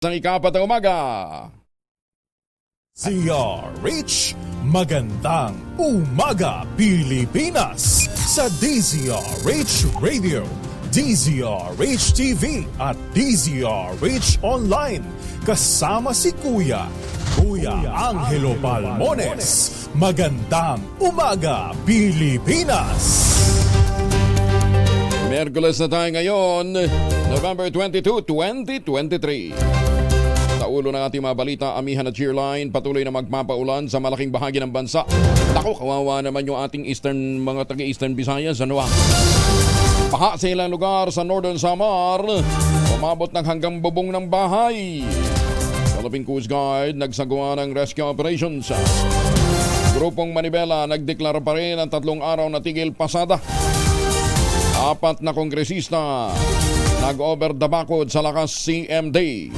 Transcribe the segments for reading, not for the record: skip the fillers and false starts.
Sa ikapat na umaga. DZRH, magandang umaga Pilipinas sa DZRH Radio, DZRH TV at DZRH Online. Kasama si Kuya Angelo Palmones. Magandang umaga Pilipinas. Miyerkules na tayo ngayon, November 22, 2023. Sa ulo ng ating mga balita, amihan at cheerline patuloy na magpapaulan sa malaking bahagi ng bansa. Naku, kawawa naman yung ating mga taga-Eastern Visayas. Baha sa ilang lugar sa Northern Samar, umabot ng hanggang bubong ng bahay. Philippine Coast Guard nagsagawa ng rescue operations. Grupong Manibela nagdeklara pa rin ang 3 araw na tigil pasada. 4 na kongresista nag-over the bakod sa lakas CMD.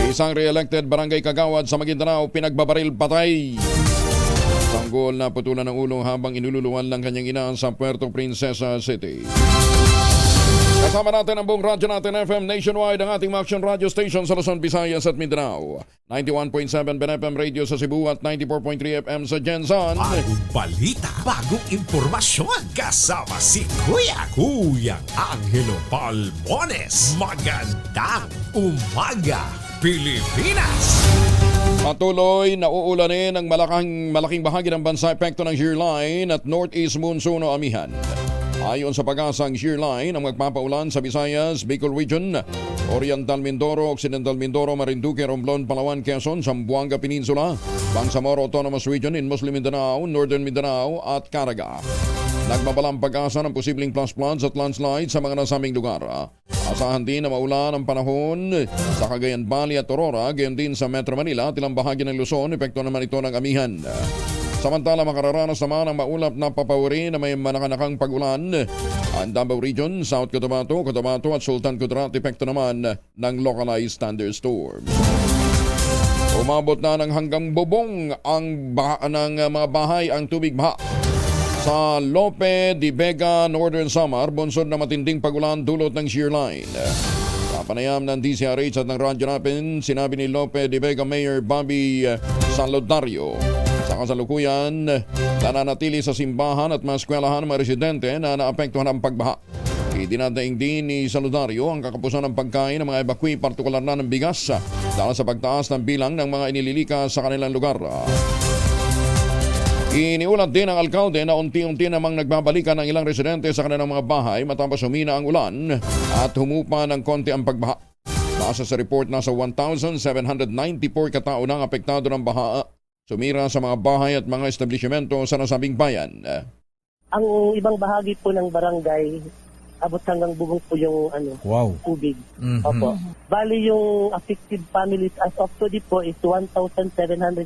Isang re-elected barangay kagawad sa Maguindanao pinagbabaril patay. Sanggol na putulan ng ulo habang inululuwan ng kanyang ina sa Puerto Princesa City. Kasama natin ang buong radyo natin FM nationwide, ang ating action radio station sa Luzon, Visayas at Mindanao. 91.7 BNFM Radio sa Cebu at 94.3 FM sa Jensan. Bagong balita, bagong impormasyon. Kasama si Kuya Angelo Palmones. Magandang umaga, Pilipinas! Patuloy na uulanin ang malaking bahagi ng bansa epekto ng shear line at northeast monsoon o amihan. Ayon sa pag-asang shear line ang magpapaulan sa Visayas, Bicol Region, Oriental Mindoro, Occidental Mindoro, Marinduque, Romblon, Palawan, Quezon, Zamboanga Peninsula, Bangsamoro Autonomous Region in Muslim Mindanao, Northern Mindanao at Caraga. Nagbabalang pag-asa ng posibleng flash floods at landslides sa mga nasabing lugar. Asahan din na maulan ang panahon sa Cagayan Valley at Aurora, gayon din sa Metro Manila at ilang bahagi ng Luzon, epekto naman ito ng amihan. Samantala makararanas naman ang maulap na papawari na may manakanakang pag-ulan. Ang Davao Region, South Cotabato at Sultan Kudarat, epekto naman ng localized thunderstorm. Umabot na ng hanggang bubong ang ng mga bahay ang tubig baha. Sa Lope de Vega, Northern Samar, bunsod na matinding pag-ulan dulot ng shear line. Sa panayam ng DZRH at ng radyo natin, sinabi ni Lope de Vega Mayor Bobby Sanlodario. Sa kasalukuyan, nananatili sa simbahan at mga eskwelahan ng mga residente na naapektuhan ng pagbaha. Idinadaing din ni Saludario ang kakapusan ng pagkain ng mga evacuee, partikular na ng bigas, dahil sa pagtaas ng bilang ng mga inililikas sa kanilang lugar. Iniulat din ng alkalde na unti-unti namang nagbabalikan ang ilang residente sa kanilang mga bahay matapos humina ang ulan at humupa ng konti ang pagbaha. Base sa report, nasa 1,794 katao nang apektado ng baha. Sumira sa mga bahay at mga establishmento sa nasabing bayan. Ang ibang bahagi po ng barangay, abot hanggang bubong po yung tubig. Mm-hmm. Opo. Bali yung affected families as of today po is 1,794.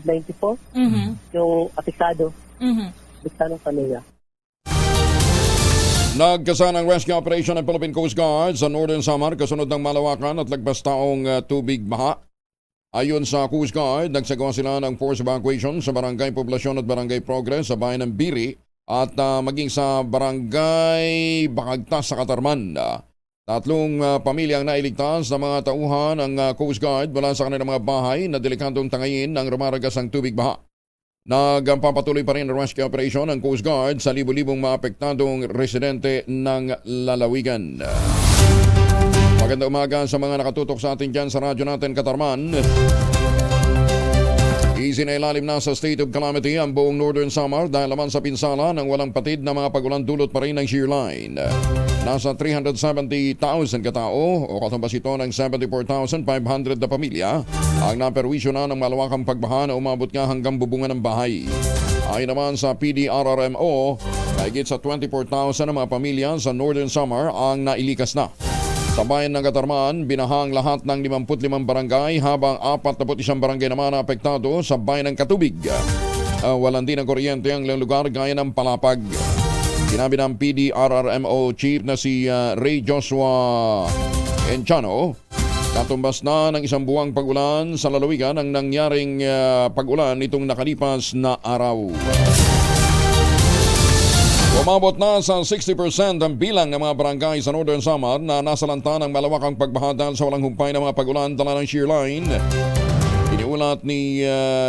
Mm-hmm. Yung apektado. Mm-hmm. Apektadong pamilya. Nagkasa ng rescue operation ng Philippine Coast Guard sa Northern Samar kasunod ng malawakan at lagpas taong tubig baha. Ayon sa Coast Guard, nagsagawa sila ng force evacuation sa Barangay Poblasyon at Barangay Progress sa bayan ng Biri at maging sa Barangay Bakagtas sa Katarman. 3 pamilyang nailigtas na mga tauhan ng Coast Guard mula sa kanilang mga bahay na delikadong tangayin ng rumaragas ang tubig baha. Nagpapatuloy pa rin ang rescue operation ng Coast Guard sa libu-libong maapektadong residente ng lalawigan. Maganda umaga sa mga nakatutok sa atin dyan sa radyo natin Katarman. Isinailalim na sa state of calamity ang buong Northern Samar dahil naman sa pinsala ng walang patid na mga pagulan dulot pa rin ng shear line. Nasa 370,000 katao o katumbas ito ng 74,500 na pamilya ang naperwisyo na ng malawakang pagbaha na umabot nga hanggang bubungan ng bahay. Ayon naman sa PDRRMO, mahigit sa 24,000 na mga pamilya sa Northern Samar ang nailikas na. Sa bayan ng Katarman, binahang lahat ng 55 barangay habang 41 barangay naman na apektado sa bayan ng Katubig. Walang din ang kuryente ang ilang lugar gaya ng Palapag. Sinabi ng PDRRMO chief na si Ray Joshua Enchano, katumbas na ng 1 buwang pag-ulan sa lalawigan ang nangyaring pag-ulan itong nakalipas na araw. Umabot na sa 60% ang bilang ng mga barangay sa Northern Samar na nasalanta ng malawakang pagbaha dahil sa walang humpay ng mga pag-ulan dala ng shear line. Iniulat ni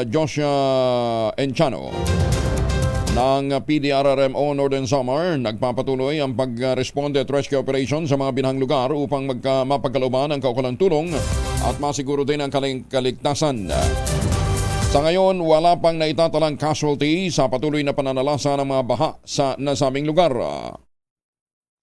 Joshua Enchano ng PDRRMO Northern Samar. Nagpapatuloy ang pag-responde at rescue operation sa mga binahang lugar upang mapagkalooban ang kaukulang tulong at masiguro din ang kaligtasan. Sa ngayon, wala pang naitatalang casualty sa patuloy na pananalasa ng mga baha sa nasabing lugar.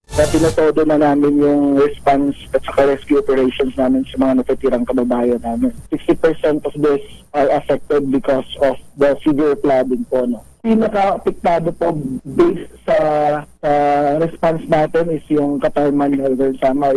Pinatodo na namin yung response at saka rescue operations namin sa mga natitirang kababayan namin. 60% of this are affected because of the severe flooding po. No? Pinaka-apektado po based sa response natin is yung Katarman Northern Samar.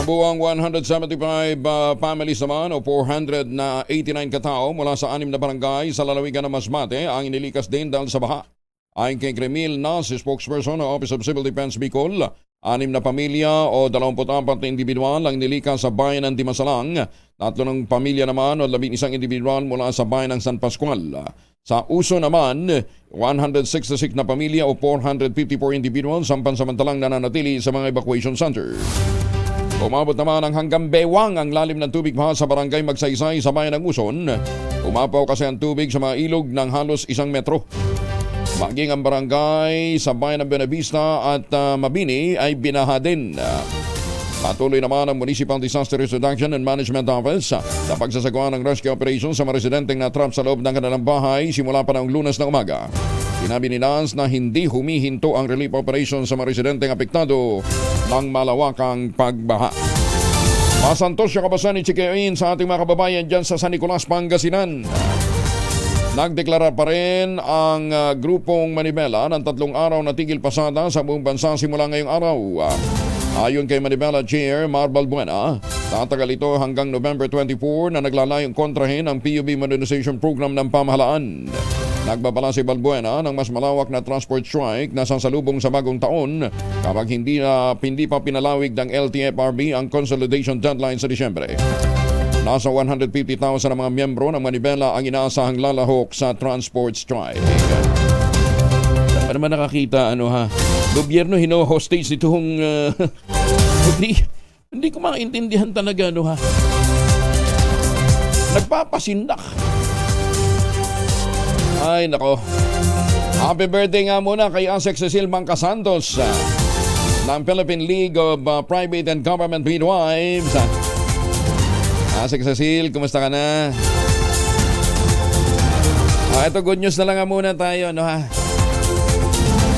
Ang buwang 175 families naman o 489 katao mula sa 6 na barangay sa lalawigan ng Masbate ang inilikas din dahil sa baha. Ayon kay Cremil Nas, spokesperson ng Office of Civil Defense Bicol, 6 na pamilya o 24 na individual ang nilikas sa bayan ng Dimasalang, 3 ng pamilya naman o 11 individual mula sa bayan ng San Pascual. Sa Uso naman, 166 na pamilya o 454 individuals ang pansamantalang nananatili sa mga evacuation center. Umabot naman ang hanggang bewang ang lalim ng tubig baha sa barangay Magsaysay sa bayan ng Uson. Umapaw kasi ang tubig sa mga ilog ng halos 1 metro. Maging ang barangay sa bayan ng Buenavista at Mabini ay binaha din. Patuloy naman ang Municipal Disaster Reduction and Management Office sa pagsasagawa ng rescue operation sa mga residenteng na-trap sa loob ng kanilang bahay simula pa ng Lunes na umaga. Sinabi ni Nance na hindi humihinto ang relief operation sa mga residenteng apektado ng malawakang pagbaha. Masantos siya kabasan ni Chikeoin sa ating mga kababayan dyan sa San Nicolas, Pangasinan. Nagdeklara pa rin ang grupong Manibela ng 3 araw na tigil pasada sa buong bansa simula ngayong araw. Ayon kay Manibela Chair Mar Balbuena, tatagal ito hanggang November 24 na naglalayong kontrahin ang PUB Modernization Program ng pamahalaan. Nagbabala si Balbuena ng mas malawak na transport strike na sasalubong sa bagong taon kapag hindi pa pinalawig ng LTFRB ang consolidation deadline sa Disyembre. Nasa 150,000 na mga miyembro ng Manibela ang inaasahang lalahok sa transport strike. Saan naman nakakita, gobyerno hino-hostage nitong hindi ko maintindihan talaga, nagpapasindak. Ay, nako. Happy birthday nga muna kay Asek Cecil Mangcasantos ng Philippine League of Private and Government Midwives. Asek Cecil, kumusta ka na? Ito good news na lang muna tayo,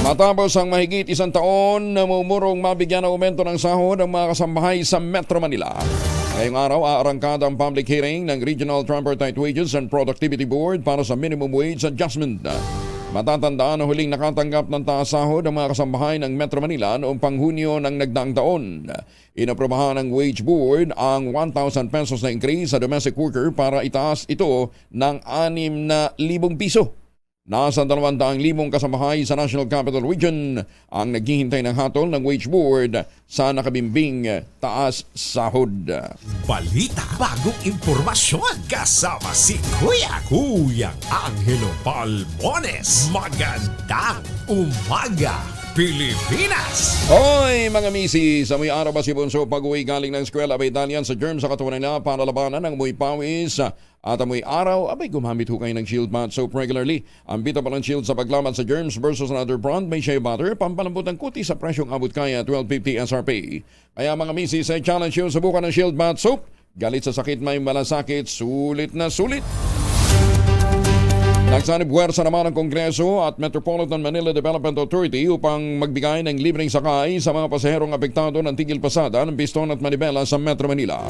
Matapos ang mahigit 1 taon na mumurong mabigyan ng aumento ng sahod ang mga kasambahay sa Metro Manila. Ngayong araw, aarangkada ang public hearing ng Regional Tripartite Wages and Productivity Board para sa minimum wage adjustment. Matatandaan na huling nakatanggap ng taas sahod ang mga kasambahay ng Metro Manila noong Hunyo ng nagdaang taon. Inaprobahan ng Wage Board ang 1,000 pesos na increase sa domestic worker para itaas ito ng 6,000 piso. Nasa 200,000 kasambahay sa National Capital Region ang naghihintay ng hatol ng Wage Board sa nakabimbing taas sahod. Balita, bagong impormasyon, kasama si Kuya Angelo Palmones. Magandang umaga, Pilipinas! Hoy mga misis, amoy araw ba si Bunso pag-uwi galing ng eskwela abay Italian sa germ sa katawan nila para labanan ng amoy pawis at amoy araw, abay gumamit ho kayo ng Shield Mat Soap regularly. Ang bitabalang shield sa paglaban sa germs versus another brand may shea butter, pampalambot ng kuti sa presyong abot kaya 12.50 SRP. Kaya mga misis, ay challenge yun, subukan ng Shield Mat Soap. Galit sa sakit may malasakit, sulit na sulit. Nagsanib puwersa naman ang Kongreso at Metropolitan Manila Development Authority upang magbigay ng libreng sakay sa mga pasaherong apektado ng tigil pasada ng Piston at Manibela sa Metro Manila.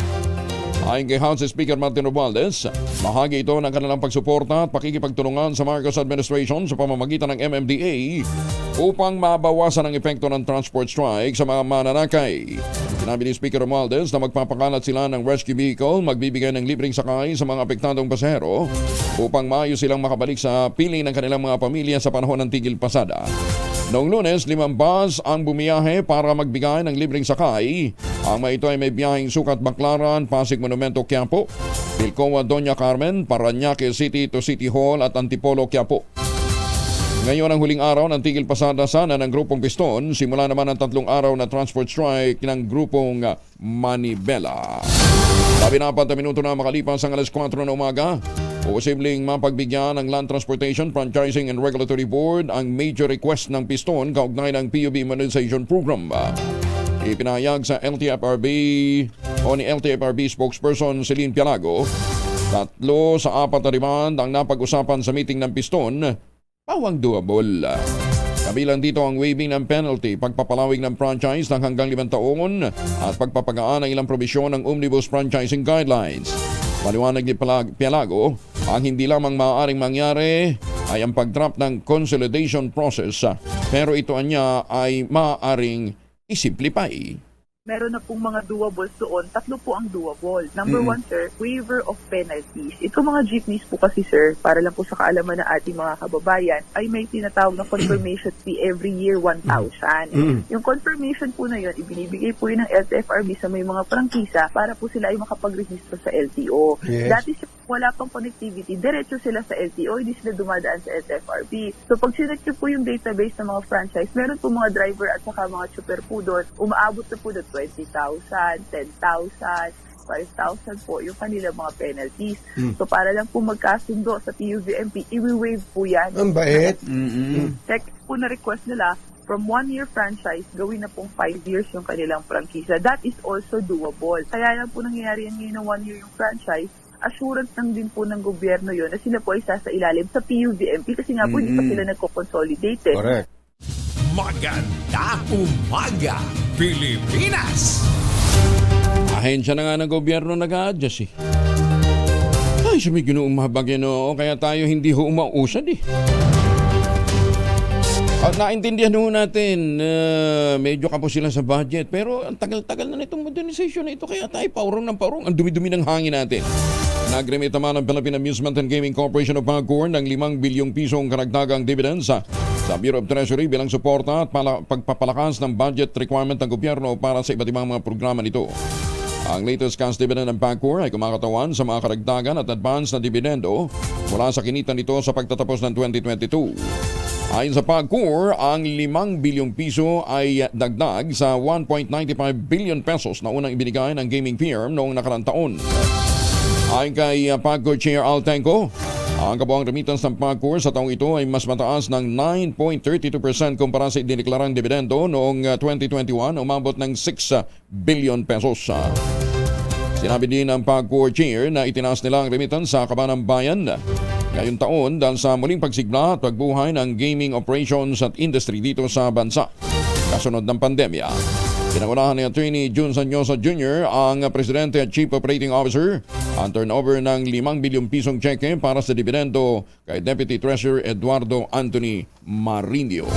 Ayon kay House Speaker Martin Romualdez, bahagi ito ng kanilang pagsuporta at pakikipagtulungan sa Marcos Administration sa pamamagitan ng MMDA upang mabawasan ang epekto ng transport strike sa mga mananakay. Sinabi ni Speaker Romualdez na magpapakalat sila ng rescue vehicle, magbibigay ng libreng sakay sa mga apektadong pasahero upang maayos silang makabalik sa piling ng kanilang mga pamilya sa panahon ng tigil pasada. Noong Lunes, 5 bus ang bumiyahe para magbigay ng libreng sakay. Ang mga ito ay may biyaheng Sukat Baclaran, Pasig Monumento, Quiapo, Pilcoa, Doña Carmen, Parañaque City to City Hall at Antipolo, Quiapo. Ngayon ang huling araw ng tigil pasada sana ng grupong Piston, simula naman ang 3 araw na transport strike ng grupong Manibela. 4 minuto na makalipas ang alas 4 na umaga. Posibleng mapagbigyan ng Land Transportation, Franchising and Regulatory Board ang major request ng Piston kaugnay ng PUB Modernization Program. Ipinahayag sa LTFRB o ni LTFRB spokesperson Celine Pialago, 3 sa 4 na demand ang napag-usapan sa meeting ng Piston, pawang doable. Kabilang dito ang waiving ng penalty, pagpapalawig ng franchise ng hanggang 5 taon at pagpapagaan ng ilang probisyon ng Omnibus Franchising Guidelines. Paliwanag ni Pialago, ang hindi lamang maaaring mangyari ay ang pag-drop ng consolidation process, pero ito anya ay maaaring isimplify. Meron na pong mga doables doon. 3 po ang doable. Number 1, sir, waiver of penalties. Ito mga jeepneys po kasi, sir, para lang po sa kaalaman ng ating mga kababayan, ay may tinatawag na confirmation fee every year 1,000. Yung confirmation po na yun, ibinibigay po yun ng LTFRB sa may mga prangkisa para po sila ay makapag-register sa LTO. Yes. Dati wala pang connectivity, diretso sila sa LTO, hindi sila dumadaan sa LTFRB. So pag sinek nyo po yung database ng mga franchise, meron po mga driver at saka mga chopper po doon, umaabot na po doon 20,000, 10,000, 5,000 po yung kanilang mga penalties. So para lang po magkasundo sa PUVMP, i-waive po yan. Ang bait. Second po na request nila, from 1-year franchise, gawin na pong 5 years yung kanilang prangkisa. That is also doable. Kaya lang po nangyayari yan ngayon ng 1 year yung franchise, assurance lang din po ng gobyerno yon na sila po ay sasailalim sa PUVMP kasi nga po hindi pa sila nagko-consolidate. Correct. Magandang umaga, Pilipinas! Ahensya na nga ng gobyerno nag-a-adjust Ay, sabi ginoong mahabagyan kaya tayo hindi umausad At naintindihan natin, medyo kapo sila sa budget. Pero ang tagal-tagal na nitong modernization na ito. Kaya tayo paurong ng paurong. Ang dumi-dumi ng hangin natin. Nag-remit naman ang Philippine Amusement and Gaming Corporation of Bacoor ng 5 bilyong pisong karagdagang dividends sa Bureau of Treasury bilang suporta at pagpapalakas ng budget requirement ng gobyerno para sa iba't ibang mga programa nito. Ang latest cash dividend ng Bacoor ay kumakatawan sa mga karagdagan at advance na dividendo mula sa kinita nito sa pagtatapos ng 2022. Ayon sa Bacoor, ang 5 bilyong piso ay dagdag sa 1.95 billion pesos na unang ibinigay ng gaming firm noong nakarang taon. Ayon kay Bacoor Chair Al Tenco, ang kabuang remittance ng Bacoor sa taong ito ay mas mataas ng 9.32% kumpara sa idineklarang dividendo noong 2021, umabot ng 6 billion pesos. Sinabi din ng Bacoor Chair na itinaas nila ang remittance sa Kabanang Bayan ngayong taon dahil sa muling pagsigla at pagbuhay ng gaming operations at industry dito sa bansa kasunod ng pandemya. Pinangunahan ni Attorney Jun Sanyosa Jr., ang Presidente at Chief Operating Officer, ang turnover ng 5 bilyong pisong cheque para sa dividendo kay Deputy Treasurer Eduardo Anthony Marindio.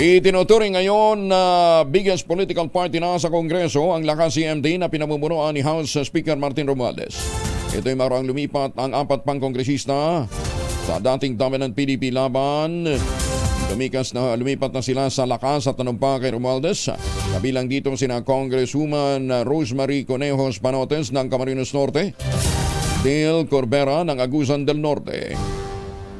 Itinuturing ngayon na biggest political party na sa Kongreso ang Lakas CMD na pinamumunuan ni House Speaker Martin Romualdez. Ito'y marang lumipat ang 4 pang kongresista sa dating dominant PDP laban. Lumipat na sila sa Lakas at tanumpa kay Romualdez. Kabilang dito sina Congresswoman Rosemary Conejos Panotes ng Camarines Norte, Dale Corbera ng Agusan del Norte,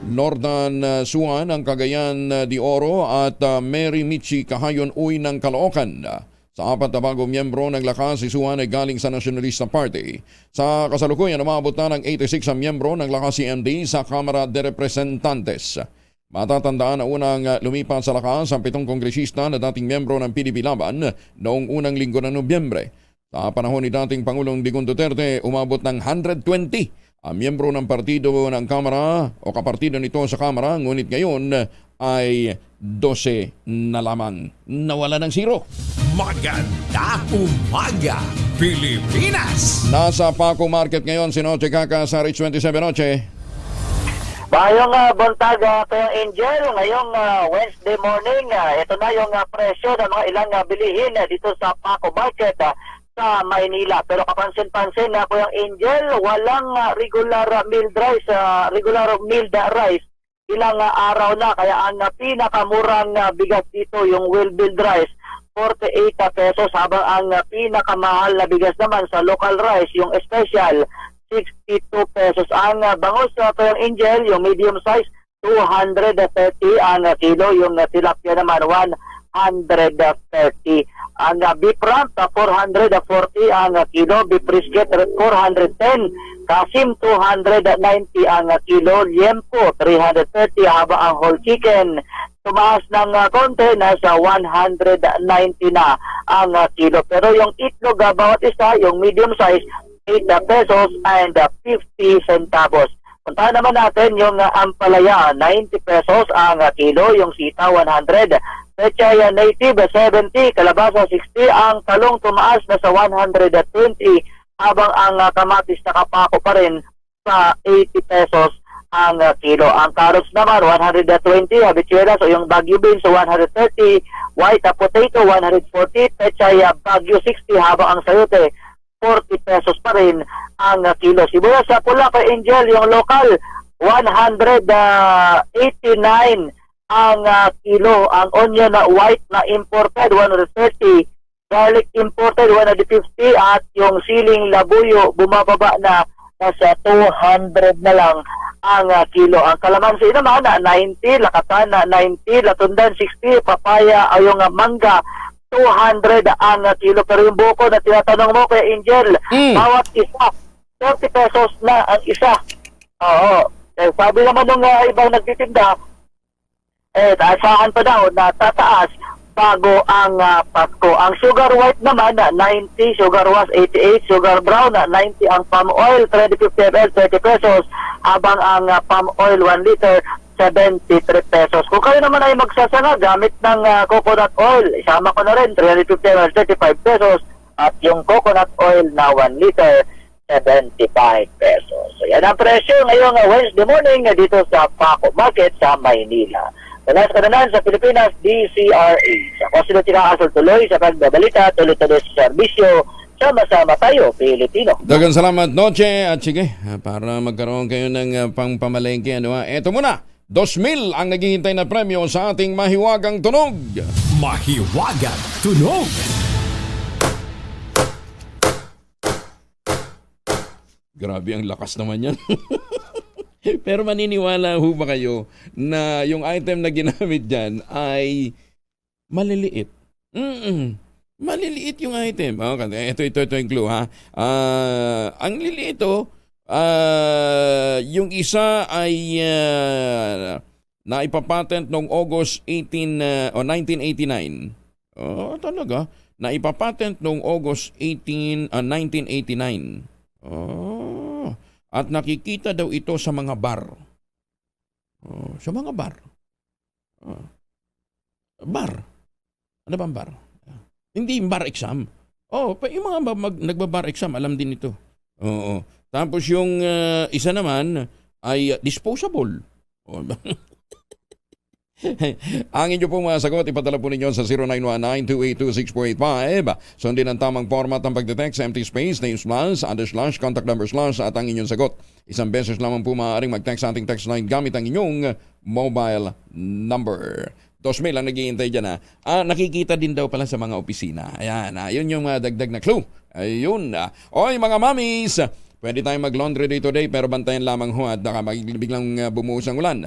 Nordan Suan ng Cagayan de Oro at Mary Michi Kahayon Uy ng Caloocan. Sa 4 na bagong miyembro ng Lakas, si Suan ay galing sa Nationalista Party. Sa kasalukuyan, umabot na ng 86 ang miyembro ng Lakas CMD sa Kamara de Representantes. Matatandaan na unang lumipat sa Lakas ang 7 kongresista na dating miyembro ng PDP laban noong unang linggo ng Nobyembre. Sa panahon ni dating Pangulong Digong Duterte, umabot ng 120 ang miyembro ng partido ng Kamara o kapartido nito sa Kamara, ngunit ngayon ay 12 na lamang. Nawala ng 0. Magandang umaga, Pilipinas! Nasa Paco Market ngayon si Noche Kaka sa Rich 27 Noche. Mayong buntag kaya Angel, ngayong Wednesday morning, ito na yung presyo ng mga ilang bilihin dito sa Paco Market sa Maynila. Pero kapansin-pansin na Kuya Angel, walang regular milled rice ilang araw na. Kaya ang pinakamurang bigas dito, yung well-milled rice, 48 pesos, habang ang pinakamahal na bigas naman sa local rice, yung special, 62 pesos. Ang bangus Toyong Angel, yung medium size, 230 ang kilo. Yung tilapia naman, 130. Ang beef rump, 440 ang kilo. Beef brisket, 410. Kasim, 290 ang kilo. Liempo, 330. Haba ang whole chicken, tumaas ng konti, nasa 190 na ang kilo. Pero yung itlog, bawat isa, yung medium size, 8 pesos and 50 centavos. Puntahan naman natin yung ampalaya, 90 pesos ang kilo. Yung sita, 100. Pechay native, 70. Kalabasa, 60. Ang talong tumaas na sa 120. Habang ang kamatis nakapako pa rin sa 80 pesos ang kilo. Ang carrots naman, 120. Habichuelas o yung Baguio beans, 130. White potato, 140. Pechay Baguio, 60. Habang ang sayote, 40 pesos pa rin ang kilo. Sibuyas sa pula kay Angel, yung local, 189 ang kilo. Ang onion na white na imported, 130. Garlic imported, 150. At yung siling labuyo, bumababa na nasa 200 na lang ang kilo. Ang kalamansi naman, 90. Lakatan, 90. Latundan, 60. Papaya, ay yung mangga, 200 ang kilo. Pero yung buko na tinatanong mo kay Angel, bawat isa, 30 pesos na ang isa. Oo. Sabi naman ng ibang nagtitinda, taasahan pa daw na tataas bago ang Pasko. Ang sugar white naman, 90. Sugar was 88. Sugar brown, 90. Ang palm oil, 350 ml, 30 pesos. Habang ang palm oil, 1 liter, 73 pesos. Kung kayo naman ay magsasanga gamit ng coconut oil, isama ko na rin, 350 ml, 35 pesos. At yung coconut oil na 1 liter, 75 pesos. So yan ang presyo ngayong Wednesday morning dito sa Paco Market sa Maynila. Talas kananan sa Pilipinas, DCRH. Ako sila tinakasal tuloy sa pagbabalita, tuloy-tuloy sa serbisyo. Sama-sama tayo, Pilipino. Dagang salamat, Noche. At sige, para magkaroon kayo ng pangpamalengke. Eto muna, 2,000 ang naghihintay na premyo sa ating mahiwagang tunog. Mahiwagang tunog. Grabe, ang lakas naman yan. Pero maniniwala ho ba kayo na yung item na ginamit dyan ay maliliit? Maliliit yung item. Okay, ito yung clue, ha. Ang liliit yung isa ay naipapatent noong August 1989. Talaga. Naipapatent noong August 1989. At nakikita daw ito sa mga bar. Sa mga bar. Bar. Ano bang bar? Hindi bar exam. Yung mga nagbabar exam, alam din ito. Oo. Tapos yung isa naman ay disposable. Ang inyo pong mga sagot, ipadala po ninyo sa 0919-282-6485. Sundin ang tamang format ng pagdetext, empty space, name slash, under slash, contact number slash, at ang inyong sagot. Isang beses lamang po maaaring mag-text sa ating text line gamit ang inyong mobile number. 2,000 ang naghihintay dyan, ha. Nakikita din daw pala sa mga opisina. Ayan, yun yung dagdag na clue. Ayun. Oy, mga mamis, pwede tayong mag-laundry day today pero bantayan lamang ho at biglang bumuhos ang ulan.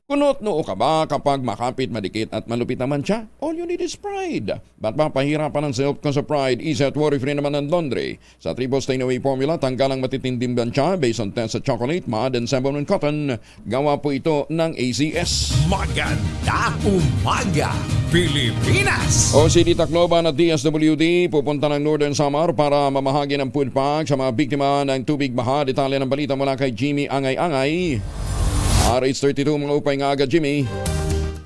Kunot noo ka ba kapag makapit, madikit at malupit naman siya? All you need is Pride. Ba't ba pahirapan ng self ko sa Pride? Easy at worry-free naman ang laundry. Sa Triple Stain Away formula, tanggal ang matitinding bansya based on test sa chocolate, mud, and sabon and cotton. Gawa po ito ng ACS. Maganda umaga, Pilipinas! OCD Tacloban at DSWD pupunta ng Northern Samar para mamahagi ng food pack sa mga biktima ng tubig baha. Detalye ng balita mula kay Jimmy Angay-Angay. RH32 mga upay nga agad, Jimmy.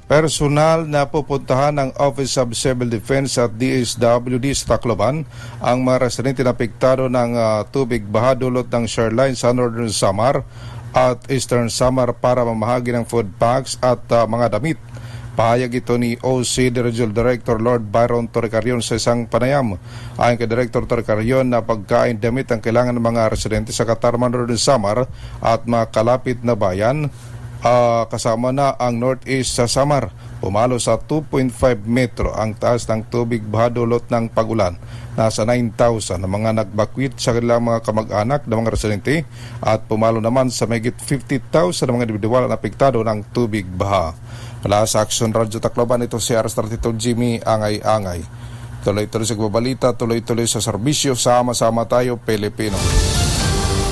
Personal na pupuntahan ng Office of Civil Defense at DSWD sa Tacloban ang mga residente na apektado ng tubig baha dulot ng shoreline sa Northern Samar at Eastern Samar para mamahagi ng food packs at mga damit. Pahayag ito ni OCD Regional Director Lord Byron Torrecarion sa isang panayam. Ayon kay Director Torrecarion na pagkain damit ang kailangan ng mga residente sa Katarman Northern Samar at mga kalapit na bayan, kasama na ang Northeast sa Samar pumalo sa 2.5 metro ang taas ng tubig baha dulot ng pagulan. Nasa 9,000 na mga nagbakwit sa kanilang mga kamag-anak ng mga residente at pumalo naman sa mahigit 50,000 na mga individual na apektado ng tubig baha. Mula sa Action Radio Tacloban, ito si RS32 Jimmy Angay-Angay. Tuloy-tuloy sa balita, tuloy-tuloy sa serbisyo, sama-sama tayo Pilipino.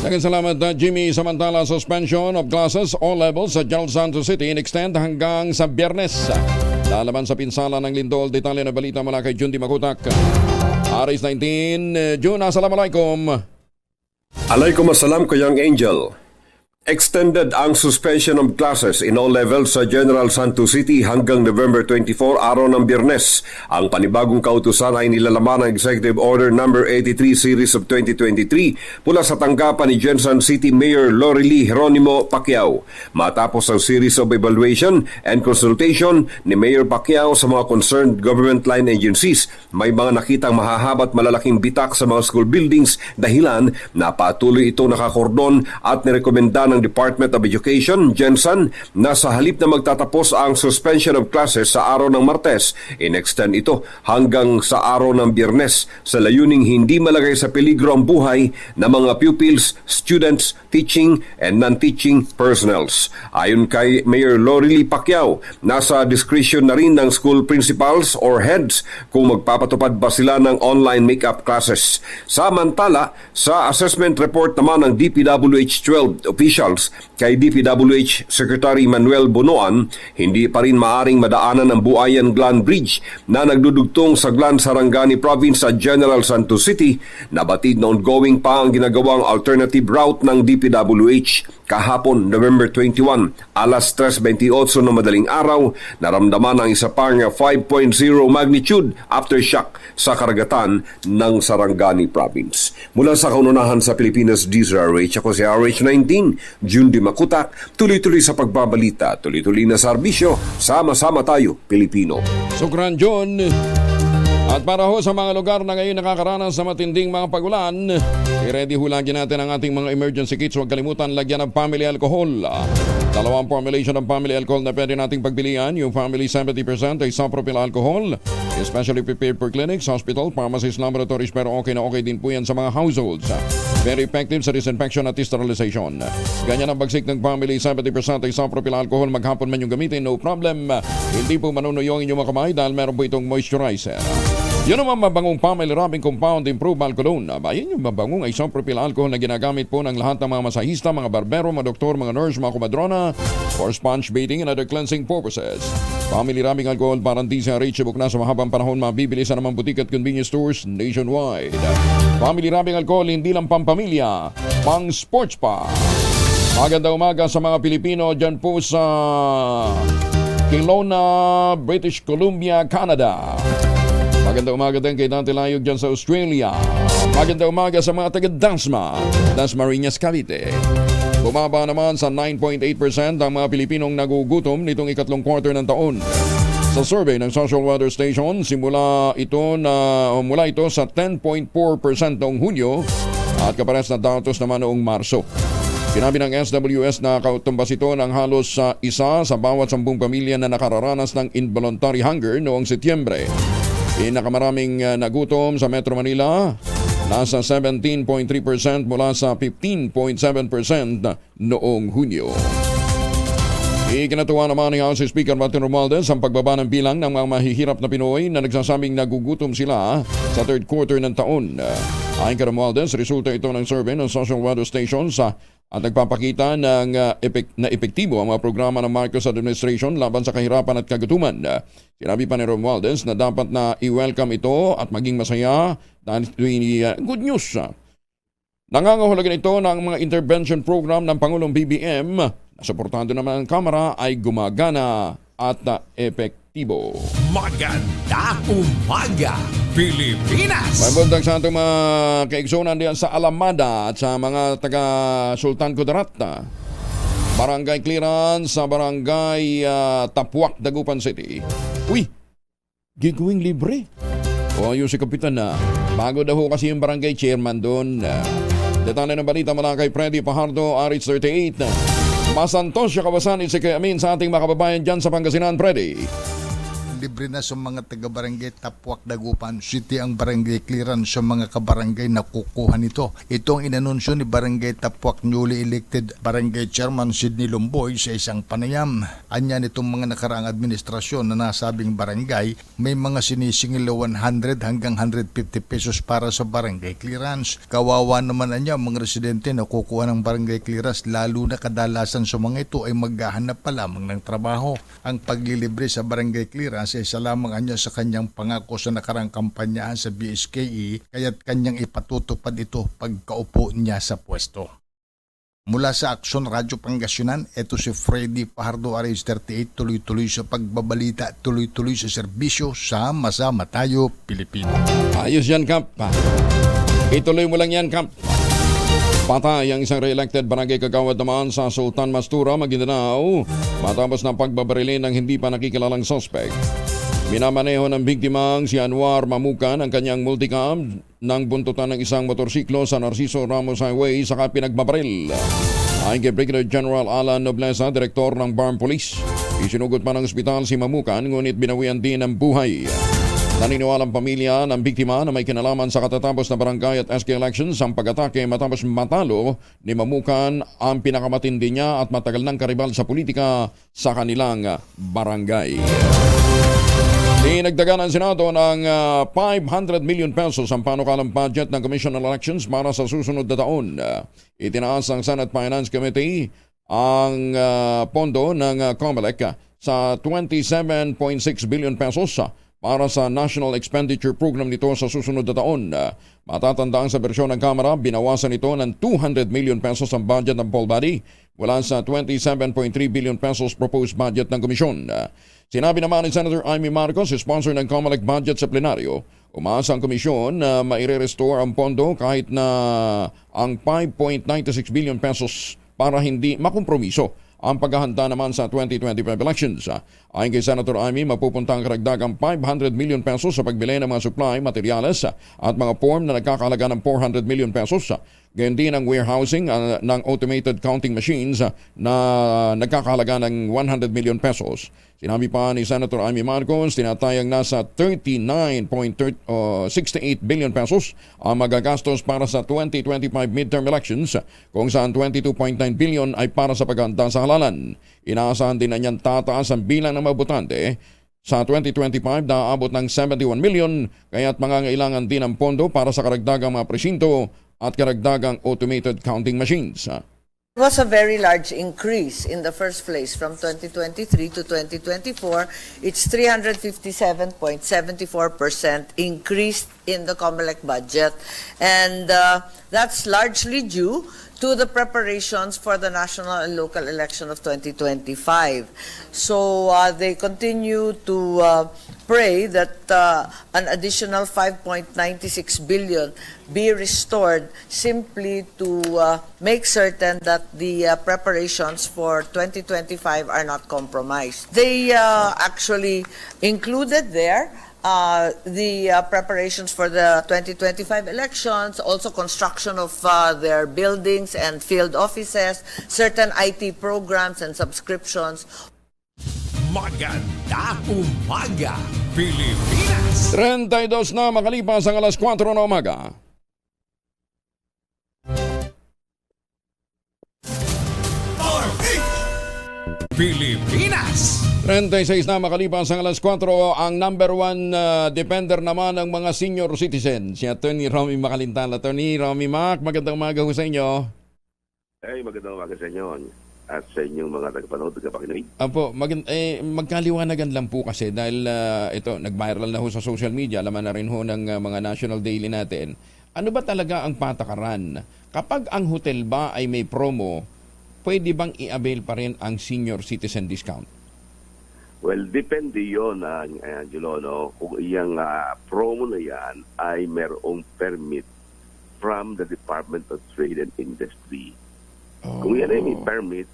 Salamat Jimmy. Samantala, suspension of classes all levels sa General Santos City in-extend hanggang sa Biyernes. Lalaban sa pinsala ng lindol, detalye na balita mula kay Jundi Makutak. Aris 19, June, assalamualaikum. Alaikum assalam ko Young Angel. Extended ang suspension of classes in all levels sa General Santos City hanggang November 24, araw ng Biyernes. Ang panibagong kautusan ay nilalaman ng Executive Order No. 83 Series of 2023 mula sa tanggapan ni Jensen City Mayor Lorely Geronimo Pacquiao. Matapos ang series of evaluation and consultation ni Mayor Pacquiao sa mga concerned government line agencies, may mga nakitang mahahaba at malalaking bitak sa mga school buildings dahilan na patuloy ito nakakordon at nirekomenda ng Department of Education, Jensen, na sa halip na magtatapos ang suspension of classes sa araw ng Martes, in-extend ito hanggang sa araw ng Biyernes sa layuning hindi malagay sa peligro ang buhay ng mga pupils, students, teaching and non-teaching personnels. Ayon kay Mayor Lorely Pacquiao, nasa discretion na rin ng school principals or heads kung magpapatupad ba sila ng online makeup classes. Samantala, sa assessment report naman ng DPWH 12 officials kay DPWH Secretary Manuel Bonoan, hindi pa rin maaring madaanan ang Buayan Glan Bridge na nagdudugtong sa Glan Sarangani Province sa General Santos City. Nabatid na ongoing pa ang ginagawang alternative route ng DPWH. Kahapon, November 21, alas 3:28 ng madaling araw, naramdaman ang isa pang 5.0 magnitude aftershock sa karagatan ng Sarangani Province. Mula sa kaununahan sa Pilipinas, DZRH, ako si RH19, Jundi Makutak, tuloy-tuloy sa pagbabalita, tuloy-tuloy na serbisyo, sama-sama tayo, Pilipino. Sukran, John. At para ho sa mga lugar na ngayon nakakaranas sa matinding mga pagulan, i-ready ho lagi natin ang ating mga emergency kits. Huwag kalimutan lagyan ng family alcohol. Dalawang formulation ng family alcohol na pwede nating pagpilian. Yung family 70% ay isopropyl alcohol, especially prepared for clinics, hospital, pharmacies, laboratories, pero okay na okay din po yan sa mga households. Very effective sa disinfection at sterilization. Ganyan ang bagsik ng family 70% ay isopropyl alcohol. Maghapon man yung gamitin, no problem. Hindi po manunuyo ang inyong mga kamay dahil meron po itong moisturizer. Yun naman mabangong family rubbing compound improved alcohol. Ayan yung mabangong isopropyl alcohol na ginagamit po ng lahat ng mga masahista, mga barbero, mga doktor, mga nurse, mga kumadrona for sponge bathing and other cleansing purposes. Family rubbing alcohol parang DZRH ibuk na sa mahabang panahon, mabibili sa namang butik at convenience stores nationwide. Family rubbing alcohol hindi lang pampamilya, pang sports pa. Maganda umaga sa mga Pilipino dyan po sa Kelowna, British Columbia, Canada. Maganda umaga din kay Dante Layog dyan sa Australia. Maganda umaga sa mga taga-Dasma, Dasmariñas, Cavite. Bumaba naman sa 9.8% ang mga Pilipinong nagugutom nitong ikatlong quarter ng taon. Sa survey ng Social Weather Station, mula ito sa 10.4% noong Hunyo at kapares na datos naman noong Marso. Sinabi ng SWS na kautumbas ito ng halos isa sa bawat 10 pamilya na nakararanas ng involuntary hunger noong Setyembre. Pinakamaraming nagutom sa Metro Manila, nasa 17.3% mula sa 15.7% noong Hunyo. Ikinatuwa naman ni House Speaker Martin Romualdez ang pagbaba ng bilang ng mga mahihirap na Pinoy na nagsasabing nagugutom sila sa third quarter ng taon. Ayon kay Romualdez, resulta ito ng survey ng Social Weather Station at nagpapakita ng epektibo ang mga programa ng Marcos Administration laban sa kahirapan at kagutuman. Sinabi pa ni Romualdez na dapat na i-welcome ito at maging masaya dahil ito good news. Nangangahulugan ito ng mga intervention program ng Pangulong BBM na suportado naman ng Kamara ay gumagana at epektibo. Maganda umaga, Pilipinas! May bundag sa itong mga kaigsunan diyan sa Alamada at sa mga taga Sultan Kudarat. Barangay clearance sa Barangay Tapuak, Dagupan City. Uy, gigawing libre. O yung si Kapitan na, bago daw kasi yung barangay chairman doon. Detalye ng balita mula kay Freddy Pajardo, RH38. Masantos siya kawasan si Amin sa ating mga kababayan dyan sa Pangasinan, Freddy. libre na sa mga taga-barangay Tapuak, Dagupan City ang barangay clearance sa mga kabarangay na kukuha nito. Ito ang inanunsyo ni Barangay Tapuak newly elected Barangay Chairman Sidney Lumboy sa isang panayam. Anya nitong mga nakaraang administrasyon na nasabing barangay, may mga sinisingil 100 hanggang 150 pesos para sa barangay clearance. Kawawa naman anya mga residente na kukuha ng barangay clearance, lalo na kadalasan sa mga ito ay maghahanap pa lamang ng trabaho. Ang paglilibre sa barangay clearance ay isa lamang anya sa kanyang pangako sa nakarang kampanyahan sa BSKE, kaya't kanyang ipatutupad ito pagkaupo niya sa pwesto. Mula sa Aksyon Radyo Pangasinan, ito si Freddy Pajardo, RH38, tuloy-tuloy sa pagbabalita, tuloy-tuloy sa serbisyo, sama-sama tayo, Pilipino. Ayos yan, Kap. Ituloy mo lang yan, Kap. Patay ang isang re-elected barangay kagawad naman sa Sultan Mastura, Maguindanao matapos ng pagbabarili ng hindi pa nakikilalang suspect. Minamaneho ng biktimang si Anwar Mamukan ang kanyang multicam nang buntutan ng isang motorsiklo sa Narciso Ramos Highway saka pinagbabaril. Ayon kay Brigadier General Alan Nobleza, Direktor ng BARM Police, isinugod pa ng ospital si Mamukan ngunit binawian din ng buhay. Naniniwalang pamilya ng biktima na may kinalaman sa katatapos na barangay at SK elections ang pag-atake matapos matalo ni Mamukan ang pinakamatindi niya at matagal ng karibal sa politika sa kanilang barangay. Dinagdagan ng Senado ng 500 million pesos ang panukalang budget ng Commission on Elections para sa susunod na taon. Itinaas ng Senate Finance Committee ang pondo ng COMELEC sa 27.6 billion pesos para sa National Expenditure Program nito sa susunod na taon. Matatandaan sa bersyon ng Kamara, binawasan ito ng 200 million pesos ang budget ng poll body mula sa 27.3 billion pesos proposed budget ng komisyon. Sinabi naman ni Senator Amy Marcos, sponsor ng COMELEC budget sa plenaryo, umaasa ang komisyon na maire-restore ang pondo kahit na ang 5.96 billion pesos para hindi makompromiso ang paghahanda naman sa 2025 elections. Ayon kay Senator Amy, mapupunta ang karagdagang 500 million pesos sa pagbili ng mga supply, materyales at mga form na nagkakahalaga ng 400 million pesos. Gayon din ang warehousing ng automated counting machines na nagkakahalaga ng 100 million pesos. Sinabi pa ni Senator Amy Marcos, tinatayang nasa 39.68 billion pesos ang magagastos para sa 2025 midterm elections, kung saan 22.9 billion ay para sa paghahanda sa halalan. Inaasahan din na niyan tataas ang bilang ng mabutante sa 2025 na aabot ng 71 million, kaya't mangangailangan din ang pondo para sa karagdagang mga presinto at karagdagang automated counting machines. It was a very large increase in the first place from 2023 to 2024. It's 357.74% increase in the COMELEC budget, and that's largely due to the preparations for the national and local election of 2025. So they continue to pray that an additional 5.96 billion be restored simply to make certain that the preparations for 2025 are not compromised. They actually included there the preparations for the 2025 elections, also construction of their buildings and field offices, certain IT programs and subscriptions. Maganda umaga, Pilipinas! 32 na makalipas ang alas 4 na umaga. Pilipinas! 36 na makalipas ang alas 4, ang number 1 defender naman ng mga senior citizen, si Atty. Romy Macalintal. Atty. Romy Mac, magandang umaga ho sa inyo. Ay, magandang umaga sa inyo at sa inyong mga tagapanood, tagapakinig. Apo, magkaliwanagan lang po kasi dahil ito, nag-viral na ho sa social media, laman na rin ho ng mga national daily natin. Ano ba talaga ang patakaran? Kapag ang hotel ba ay may promo, pwede bang i-avail pa rin ang senior citizen discount? Well, depende yun, Angelo, no? Kung iyang promo na yan ay merong permit from the Department of Trade and Industry. Kung yan ay may permit,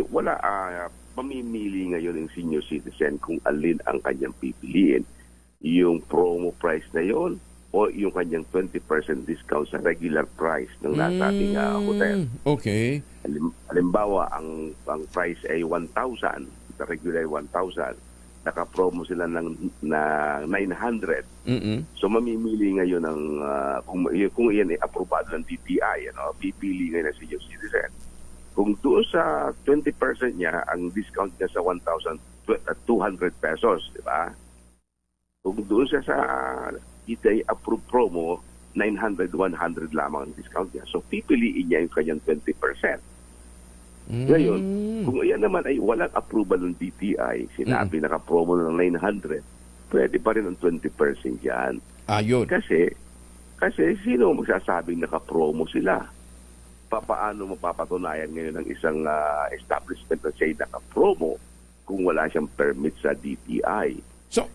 wala pamimili ngayon ng senior citizen kung alin ang kanyang pipiliin. Yung promo price na yon o yung kanyang 20% discount sa regular price ng nasa ating hotel. Okay. Halimbawa, ang price ay 1,000, the regular 1,000. naka-promo sila na 900. So mamimili ngayon ng kung iyan ay aprobado ng DTI, pipili ngayon ng senior citizen. Kung doon sa 20% niya, ang discount niya sa 1,200 pesos, di ba? Kung doon siya sa DTI approved promo, 900, 100 lamang ang discount niya. So pipiliin niya yung kanyang 20%. Ngayon, kung iyan naman ay walang approval ng DTI, sinabi naka-promo ng 900, pwede pa rin ang 20% yan. Ayun. Kasi sino magsasabing naka-promo sila? Paano mapapatunayan ngayon ng isang establishment na siya naka-promo kung wala siyang permit sa DTI? So,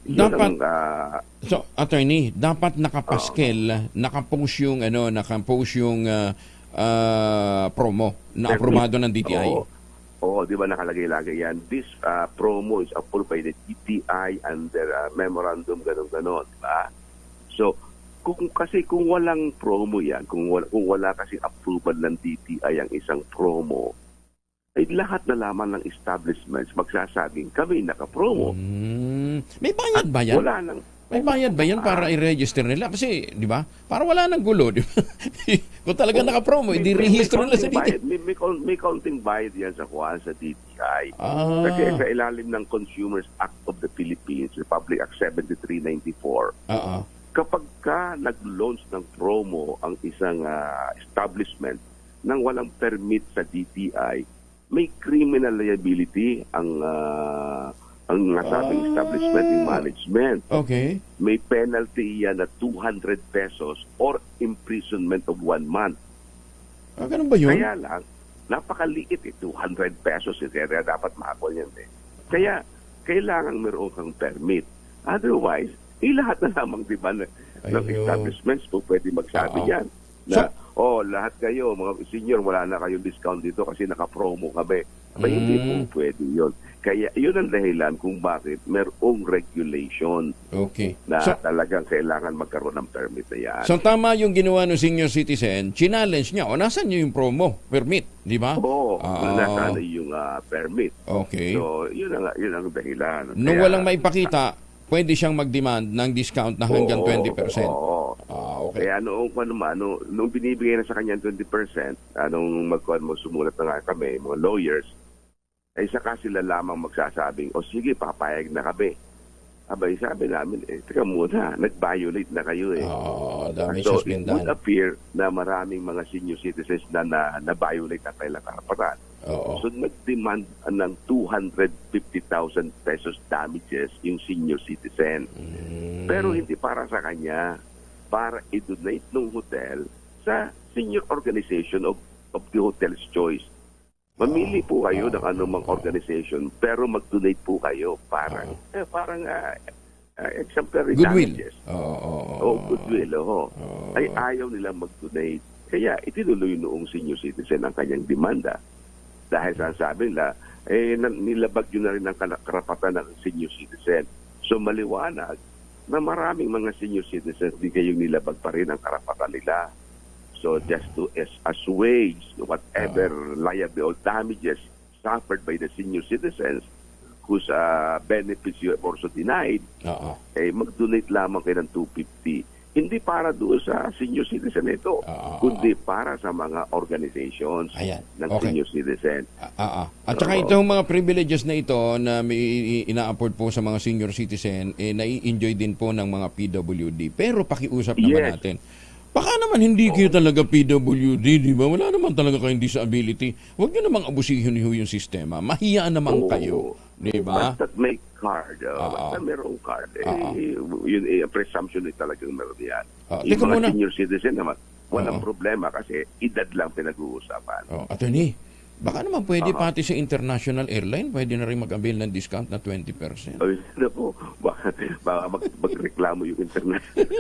attorney, dapat nakapaskel, nakapost yung promo na aprobado ng DTI. Oo, di ba nakalagay lagi yan? This promo is approved by the DTI under memorandum, ganon-ganon. Diba? So, kung walang promo yan, kung wala kasi approval ng DTI ang isang promo, ay lahat na lamang ng establishments magsasabing kami naka-promo. May bayad ba yan? Wala nang... May bayad ba yan para i-register nila? Kasi, di ba? Para wala nang gulo, di ba? Kung talaga naka-promo, i-register nila sa DTI. May counting bayad yan sa DTI. Kasi sa ilalim ng Consumers Act of the Philippines, Republic Act 7394, kapag ka nag-launch ng promo ang isang establishment nang walang permit sa DTI, may criminal liability ang nasabing establishment in management. Okay. May penalty yan na 200 pesos or imprisonment of 1 month. Ganun ba yun? Kaya lang, napakaliit 200 pesos. Kaya dapat makakol yan Kaya, kailangan meron kang permit. Otherwise, lahat na lamang diba ng establishments po pwede magsabi yan. Na, lahat kayo, mga senior, wala na kayong discount dito kasi naka-promo kami. Hindi po pwede yun. Kaya yun ang dahilan kung bakit merong regulation na talagang kailangan magkaroon ng permit na yan. So tama yung ginawa ng senior citizen, challenge niya, nasan niyo yung promo, permit, di ba? Oo, nasaan yung permit. Okay. So yun ang dahilan. Nung walang maipakita, pwede siyang mag-demand ng discount na hanggang 20%. Oo. Kaya nung binibigay na sa kanya 20%, sumulat na nga kami, mga lawyers, ay saka sila lamang magsasabing, sige, papayag na kami. Abay, sabi namin, teka muna, nag-violate na kayo So, it would appear na maraming mga senior citizens na violate na kailang karapatan. So, nag-demand ng 250,000 pesos damages yung senior citizen. Pero hindi para sa kanya, para i-donate ng hotel sa senior organization of the hotel's choice. Mamili po kayo ng anumang organization, pero mag-donate po kayo para parang exemplary damages. Goodwill. Ay ayaw nila mag-donate. Kaya itinuloy noong senior citizen ang kanyang demanda. Dahil sabi nila, nilabag yun na rin ang karapatan ng senior citizen. So maliwanag na maraming mga senior citizens di kayong nilabag pa rin ang karapatan nila. So just to assuage whatever liability or damages suffered by the senior citizens whose benefits you have also denied, mag-donate lamang kayo ng 250. Hindi para doon sa senior citizen ito, kundi para sa mga organizations ng senior citizen. At saka itong mga privileges na ito na may ina-afford po sa mga senior citizen, nai-enjoy din po ng mga PWD. Pero pakiusap naman natin, baka naman hindi kayo talaga PWD, di ba? Wala naman talaga kayong disability. Huwag nyo namang abusihin yung sistema. Mahiyaan naman kayo, di ba? Basta't may card, basta merong card, yun presumption ay talagang meron yan. Yung mga senior citizen naman, walang problema kasi edad lang pinag-uusapan. Attorney, baka naman pwede pati sa international airline, pwede na rin mag-avail ng discount na 20%. Baka magreklamo yung international.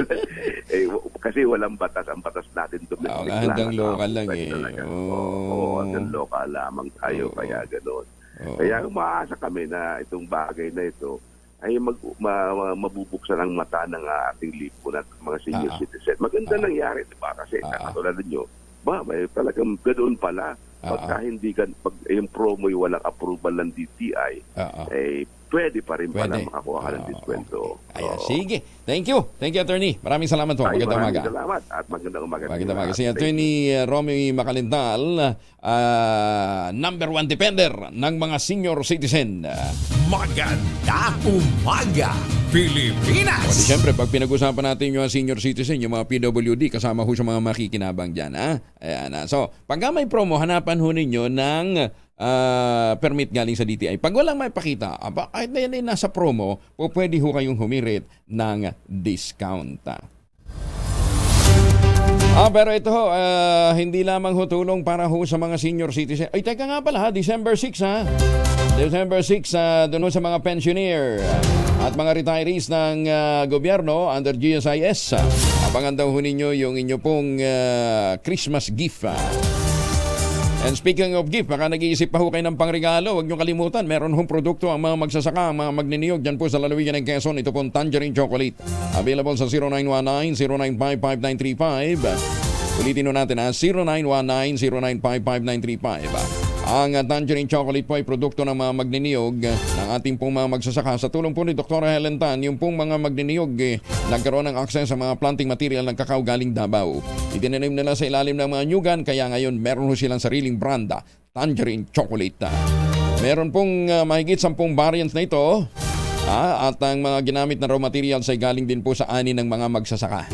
Kasi walang batas. Ang batas natin domestic lang. Hanggang local lang hanggang local lamang tayo. Kaya gano'n. Kaya umaasa kami na itong bagay na ito ay mabubuksan ang mata ng ating lipunan at mga senior citizen. Maganda nangyari, diba? Kasi katulad nyo, may talagang ganoon pala. Pagka hindi pag yung promo yung walang approval ng DTI, pwede pa rin pala Pwede. makakuha ka ng diskwento. Ayan, sige. Thank you, Attorney. Maraming salamat po. Magandang umaga. Maraming salamat at magandang umaga. Magandang umaga. Si Attorney Romy Macalintal, number 1 defender ng mga senior citizen. Magandang umaga, Pilipinas! O, di syempre, pag pinag-usapan natin yung senior citizen, yung mga PWD, kasama ho sa mga makikinabang dyan. Ayan, so, pagka may promo, hanapan ho ninyo ng permit galing sa DTI. Pag walang may pakita, kahit na yan ay nasa promo, pwede ho kayong humirit ng discount. Pero ito ho, hindi lamang ho tulong para ho sa mga senior citizen. Ay, teka nga pala, December 6 December 6, doon ho sa mga pensioner at mga retirees ng gobyerno under GSIS. Abangan daw ho ninyo yung inyo pong Christmas gift. And speaking of gift, baka nag-iisip pa ho kayo ng pangregalo, huwag nyo kalimutan, meron hong produkto ang mga magsasaka, ang mga magniniyog dyan po sa lalawigan ng Quezon. Ito pong Tangerine Chocolate. Available sa 0919-095-5935. Ulitin ho natin, 0919-095-5935. Ang Tangerine Chocolate po ay produkto ng mga magniniyog ng ating pong mga magsasaka. Sa tulong po ni Dr. Helen Tan, yung pong mga magniniyog nagkaroon ng access sa mga planting material ng kakao galing Davao. Itinanim nila sa ilalim ng mga nyugan, kaya ngayon meron ho silang sariling branda, Tangerine Chocolate. Meron pong mahigit 10 variants na ito. At ang mga ginamit na raw materials ay galing din po sa ani ng mga magsasaka.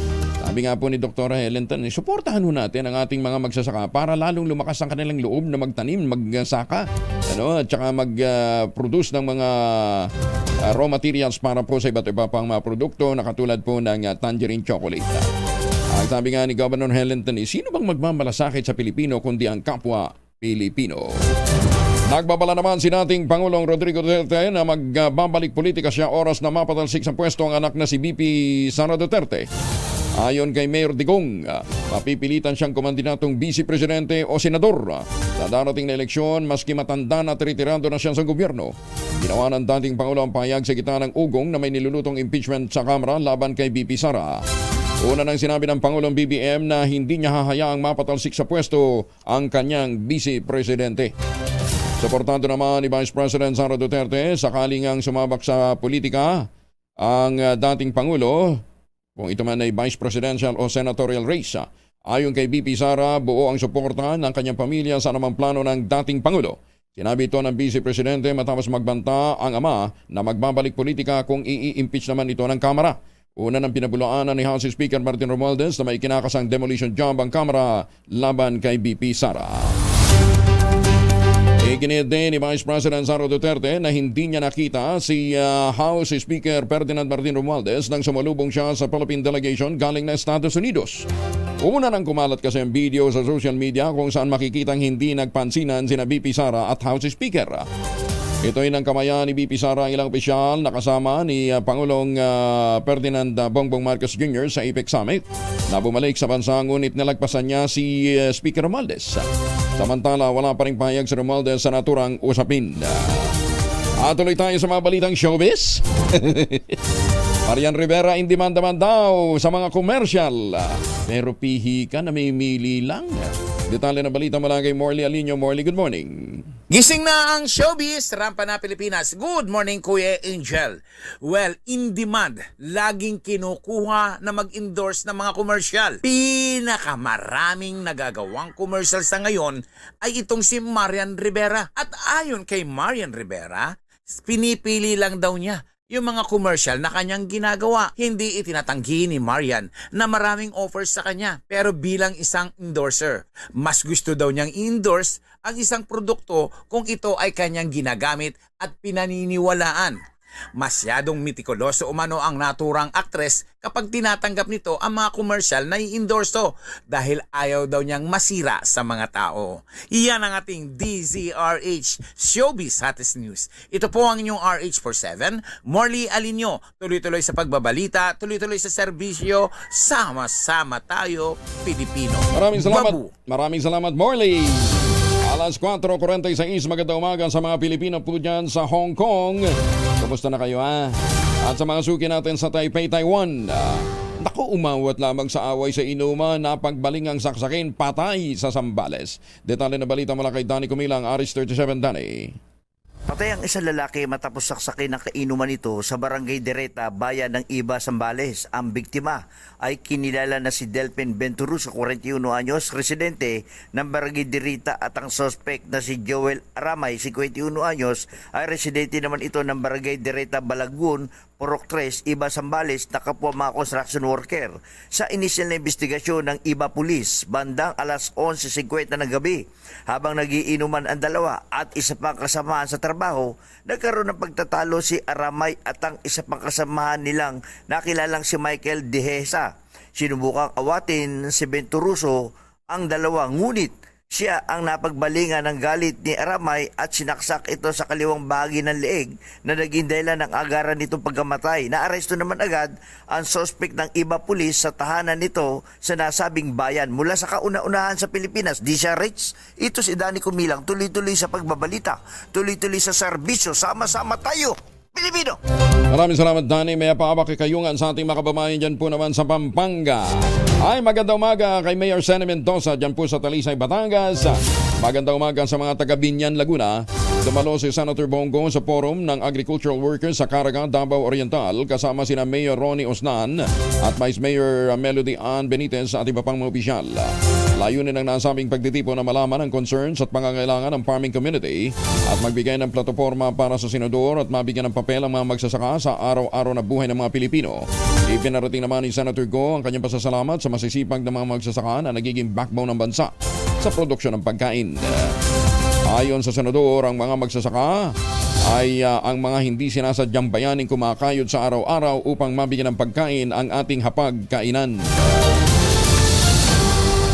Sabi nga po ni Dr. Helen Tan, suportahan ho natin ang ating mga magsasaka para lalong lumakas ang kanilang loob na magtanim, magsaka, at saka mag-produce ng mga raw materials para po sa iba't iba pang mga produkto na katulad po ng Tangerine Chocolate. Ang sabi nga ni Governor Helen Tan, sino bang magmamalasakit sa Pilipino kundi ang kapwa Pilipino? Nagbabala naman si dating Pangulong Rodrigo Duterte na magbabalik politika siya oras na mapatalsik sa pwesto ang anak na si VP Sara Duterte. Ayon kay Mayor Digong, mapipilitan siyang kumandidatong vice presidente o senador sa darating na eleksyon maski matanda na at retirado na siya sa gobyerno. Ginawa ng dating Pangulo ang pahayag sa gitna ng ugong na may nilulutong impeachment sa Kamara laban kay VP Sara. Una nang sinabi ng Pangulong BBM na hindi niya hahayaang mapatalsik sa pwesto ang kanyang vice presidente. Suportado naman ni Vice President Sara Duterte sakaling ang sumabak sa politika ang dating Pangulo, kung ito man ay Vice Presidential o Senatorial race. Ayon kay VP Sara, buo ang suporta ng kanyang pamilya sa anumang plano ng dating Pangulo. Sinabi ito ng Vice Presidente matapos magbanta ang ama na magbabalik politika kung i-impeach naman ito ng Kamara. Una ng pinabulaanan ni House Speaker Martin Romualdez na may kinakasang demolition job ang Kamara laban kay VP Sara. Iginit din ni Vice President Sara Duterte na hindi niya nakita si House Speaker Ferdinand Martin Romualdez nang sumalubong siya sa Philippine delegation galing na Estados Unidos. Una nang kumalat kasi ang video sa social media kung saan makikitang hindi nagpansinan sina VP Sara at House Speaker. Ito ay nang kamayan ni VP Sara ang ilang opisyal na kasama ni Pangulong Ferdinand Bongbong Marcos Jr. sa APEC Summit na bumalik sa bansa ngunit nalagpasan niya si Speaker Romualdez. Samantala, wala pa rin pahayag si Romualdez sa naturang usapin. Tuloy tayo sa mga balitang showbiz. Marian Rivera in demand naman daw sa mga commercial. Pero pihi ka na may mili lang. Detalye na balita mula kay Morley Alinio. Morley, good morning. Gising na ang showbiz, rampa na Pilipinas. Good morning, Kuya Angel. Well, in demand, laging kinukuha na mag-endorse ng mga commercial. Pinakamaraming nagagawang commercial sa ngayon ay itong si Marian Rivera. At ayon kay Marian Rivera, pinipili lang daw niya yung mga commercial na kanyang ginagawa. Hindi itinatanggi ni Marian na maraming offers sa kanya. Pero bilang isang endorser, mas gusto daw niyang i-endorse ang isang produkto kung ito ay kanyang ginagamit at pinaniniwalaan. Masyadong mitikuloso umano ang naturang aktres kapag tinatanggap nito ang mga commercial na i-endorso dahil ayaw daw niyang masira sa mga tao. Iyan ang ating DZRH Showbiz Hottest News. Ito po ang inyong RH47, Morley Alinio. Tuloy-tuloy sa pagbabalita, tuloy-tuloy sa serbisyo, sama-sama tayo, Pilipino. Maraming salamat. Babu. Maraming salamat, Morley. Alas 4:46, magandang umaga sa mga Pilipino po dyan sa Hong Kong. Kumusta na kayo At sa mga suki natin sa Taipei, Taiwan. Naku, umawat lamang sa away sa inuman na pagbaling ang saksakin patay sa Sambales. Detalye na balita mula kay Danny Kumilang, Aris 37 Danny. Patay ang isang lalaki matapos saksakin ng kainuman nito sa Barangay Dereta, bayan ng Iba, Zambales. Ang biktima ay kinilala na si Delphin Venturuso, 41 anyos, residente ng Barangay Dereta, at ang suspect na si Joel Aramay, 51 anyos, ay residente naman ito ng Barangay Dereta, Balagun, Purok 3, Iba, Zambales, na kapwa mga construction worker. Sa inisyal na investigasyon ng Iba Police, bandang alas 11:50 ng gabi, habang nagiinuman ang dalawa at isa pang kasamahan sa trabaho, nagkaroon ng pagtatalo si Aramay at ang isa pang kasamahan nilang nakilalang si Michael Dehesa. Sinubukang awatin si Venturuso ang dalawa, ngunit siya ang napagbalingan ng galit ni Aramay at sinaksak ito sa kaliwang bahagi ng leeg na naging dahilan ng agaran nitong pagkamatay. Naaresto naman agad ang suspect ng Iba Police sa tahanan nito sa nasabing bayan. Mula sa kauna-unahan sa Pilipinas, di siya rich. Ito si Danny Kumilang, tuloy-tuloy sa pagbabalita, tuloy-tuloy sa serbisyo. Sama-sama tayo, Pilipino! Maraming salamat, Danny. May paabak kayungan sa ating mga kababayan dyan po naman sa Pampanga. Ay, magandang umaga kay Mayor Sene Mendoza dyan po sa Talisay, Batangas. Magandang umaga sa mga taga Binyan, Laguna. Dumalo si Senator Bongo sa forum ng agricultural workers sa Caraga, Davao Oriental, kasama sina Mayor Ronnie Osnan at Vice Mayor Melody Ann Benitez at iba pang mga opisyal. Layunin ng nasabing pagtitipo na malaman ang concerns at pangangailangan ng farming community at magbigay ng plataforma para sa senador at mabigyan ng papel ang mga magsasaka sa araw-araw na buhay ng mga Pilipino. Ipinarating naman ni Senator Go ang kanyang pasasalamat sa masisipag ng mga magsasaka na nagiging backbone ng bansa sa produksyon ng pagkain. Ayon sa senador, ang mga magsasaka ay ang mga hindi sinasadyang bayaning kumakayod sa araw-araw upang mabigyan ng pagkain ang ating hapagkainan.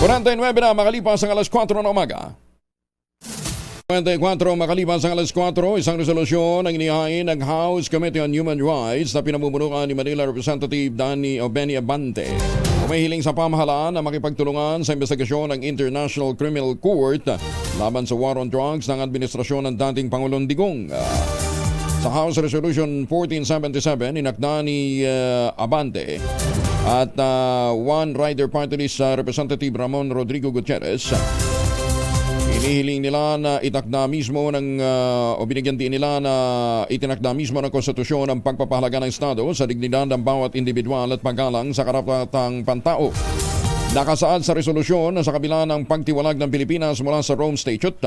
49 na makalipas ang alas 4 ng umaga. 24 makalipas ang alas 4, isang resolusyon ang inihain ng House Committee on Human Rights na pinamumunuan ni Manila Representative Benny Abante. Umihiling sa pamahalaan na makipagtulungan sa investigasyon ng International Criminal Court laban sa war on drugs ng administrasyon ng dating Pangulong Digong. Sa House Resolution 1477, inakda ni Abante at One Rider Party List Representative Ramon Rodrigo Gutierrez. Inihiling nila na itakda mismo o binigyan din nila na itinakda mismo ng konstitusyon ang pagpapahalaga ng Estado sa dignidad ng bawat individual at paggalang sa karapatang pantao. Nakasaad sa resolusyon na sa kabila ng pagtiwalag ng Pilipinas mula sa Rome Statute,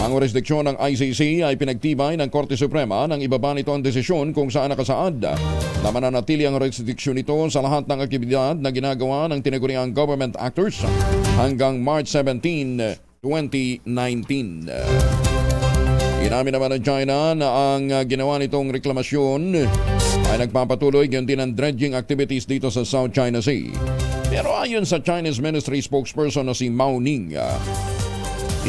ang jurisdiksyon ng ICC ay pinagtibay ng Korte Suprema nang ibaba nito ang desisyon kung saan nakasaad na mananatili ang jurisdiksyon nito sa lahat ng aktibidad na ginagawa ng tinaguriang government actors hanggang March 17, 2019. Inamin naman ng China na ang ginawa nitong reklamasyon ay nagpapatuloy ganyan din ang dredging activities dito sa South China Sea. Pero ayon sa Chinese Ministry spokesperson na si Mao Ning,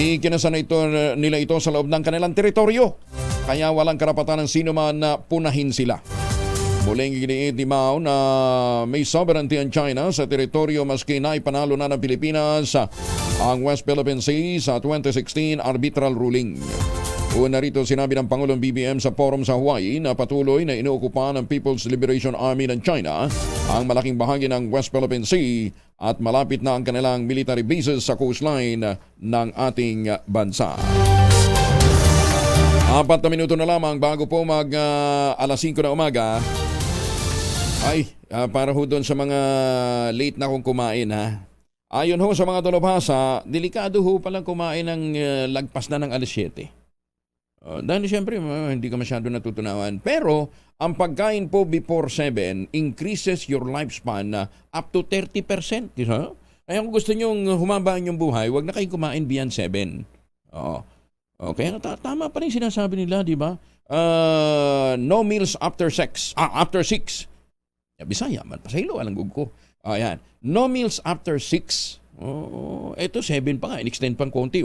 ikinasa nila ito sa loob ng kanilang teritoryo, kaya walang karapatan ng sino man na punahin sila. Muling giniit ni Mao na may sovereignty ang China sa teritoryo maski na ipanalo na ng Pilipinas ang West Philippine Sea sa 2016 arbitral ruling. Una rito sinabi ng Pangulong BBM sa forum sa Hawaii na patuloy na inuokupa ng People's Liberation Army ng China ang malaking bahagi ng West Philippine Sea at malapit na ang kanilang military bases sa coastline ng ating bansa. 4 na minuto na lamang bago po alas 5 na umaga. Ay, para ho doon sa mga late na kong kumain ha. Ayon ho sa mga dalubhasa, delikado ho palang kumain ng lagpas na ng alas 7. Dahil siyempre hindi ka masyado natutunawan. Pero ang pagkain po before 7 increases your lifespan up to 30%. Diba? Kaya kung gusto nyo humaba ang inyong buhay, huwag na kayong kumain beyond 7. Okay, tama pa rin sinasabi nila, di ba? No meals after 6. Bisaya man, pasaylo, alang ko. Ayan. No meals after 6. Ito 7 pa nga, in-extend pang konti.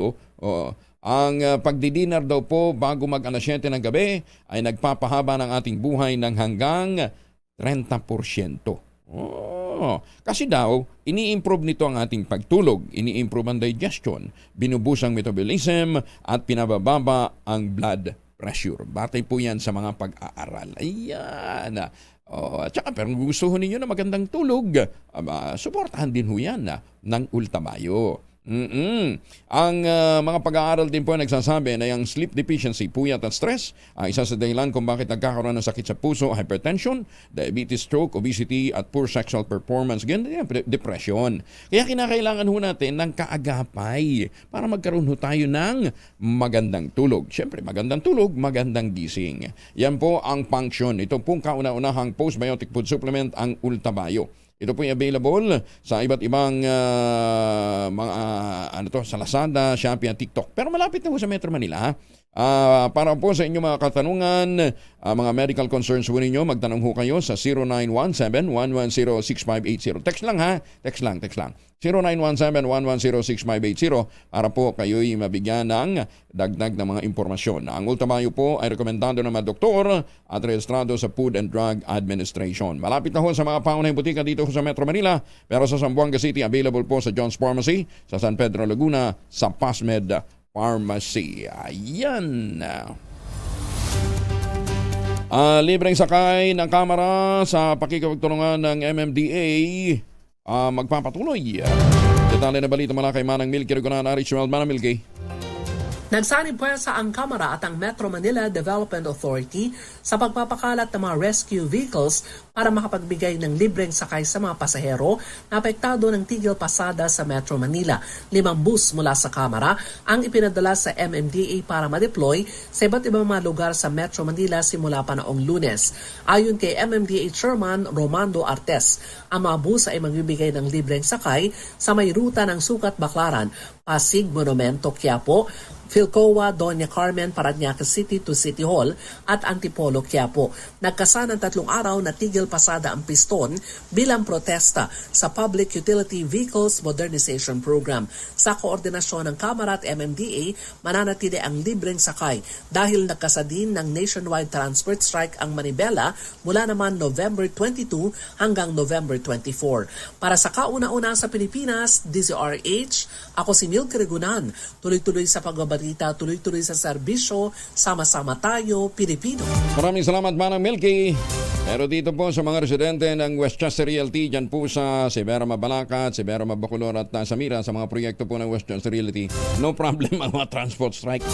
Ang pagdidinner daw po bago mag-alas 7 ng gabi ay nagpapahaba ng ating buhay ng hanggang 30%. Kasi daw, ini-improve nito ang ating pagtulog, ini-improve ang digestion, binubus ang metabolism at pinabababa ang blood pressure. Batay po yan sa mga pag-aaral. Ayan. Tsaka pero kung gusto ninyo na magandang tulog, suportahan din ho yan ng Ultamayo. Ang mga pag-aaral din po ay nagsasabi na yung sleep deficiency, puyat at stress ay isa sa dahilan kung bakit nagkakaroon ng sakit sa puso, hypertension, diabetes, stroke, obesity at poor sexual performance, ganyan, depression. Kaya kinakailangan ho natin ng kaagapay para magkaroon ho tayo ng magandang tulog. Siyempre, magandang tulog, magandang gising. Yan po ang function. Ito pong kauna-unahang postbiotic food supplement, ang Ultabio. Ito po ay available sa iba't ibang mga sa Lazada, Shopee at TikTok. Pero malapit na po sa Metro Manila. Para po sa inyong mga katanungan, mga medical concerns po ninyo, magtanong ho kayo sa 0917-110-6580. Text lang ha, text lang. 0917-110-6580 para po kayo'y mabigyan ng dagdag na mga impormasyon. Ang Ultabio po ay rekomendado ng mga doktor at rehistrado sa Food and Drug Administration. Malapit na ho sa mga pangunahing butika dito sa Metro Manila, pero sa Zamboanga City, available po sa John's Pharmacy, sa San Pedro Laguna, sa Pasmed Pharmacy. Ayan. Libreng sakay ng kamera sa pakikipagtulungan ng MMDA magpapatuloy. Detalye na balita mula kay Manang Milky Regunan, Richard Manang Milky. Nagsanib puwersa ang Kamara at ang Metro Manila Development Authority sa pagpapakalat ng mga rescue vehicles para makapagbigay ng libreng sakay sa mga pasahero na apektado ng tigil pasada sa Metro Manila. 5 bus mula sa Kamara ang ipinadala sa MMDA para ma-deploy sa iba't ibang mga lugar sa Metro Manila simula pa noong Lunes. Ayon kay MMDA Chairman Romando Artes, ang mga bus ay magbibigay ng libreng sakay sa may ruta ng Sukat Baclaran, Pasig, Monumento, Quiapo, Philcoa, Doña Carmen, Parañaque City to City Hall at Antipolo, Quiapo. Nagkasanang 3 araw na tigil pasada ang piston bilang protesta sa Public Utility Vehicles Modernization Program. Sa koordinasyon ng Kamara at MMDA, mananatili ang libreng sakay dahil nagkasadin ng nationwide transport strike ang Manibela mula naman November 22 hanggang November 24. Para sa kauna-una sa Pilipinas, DZRH, ako si Milky Regunan. Tuloy-tuloy sa pagbabalita, tuloy-tuloy sa serbisyo, sama-sama tayo, Pilipino. Maraming salamat, Manang Milky. Pero dito po sa mga residente ng Westchester Realty, dyan po sa Severa Mabalacat, Severa Mabacolor at Samira, sa mga proyekto po ng Westchester Realty, no problem ang mga transport strike.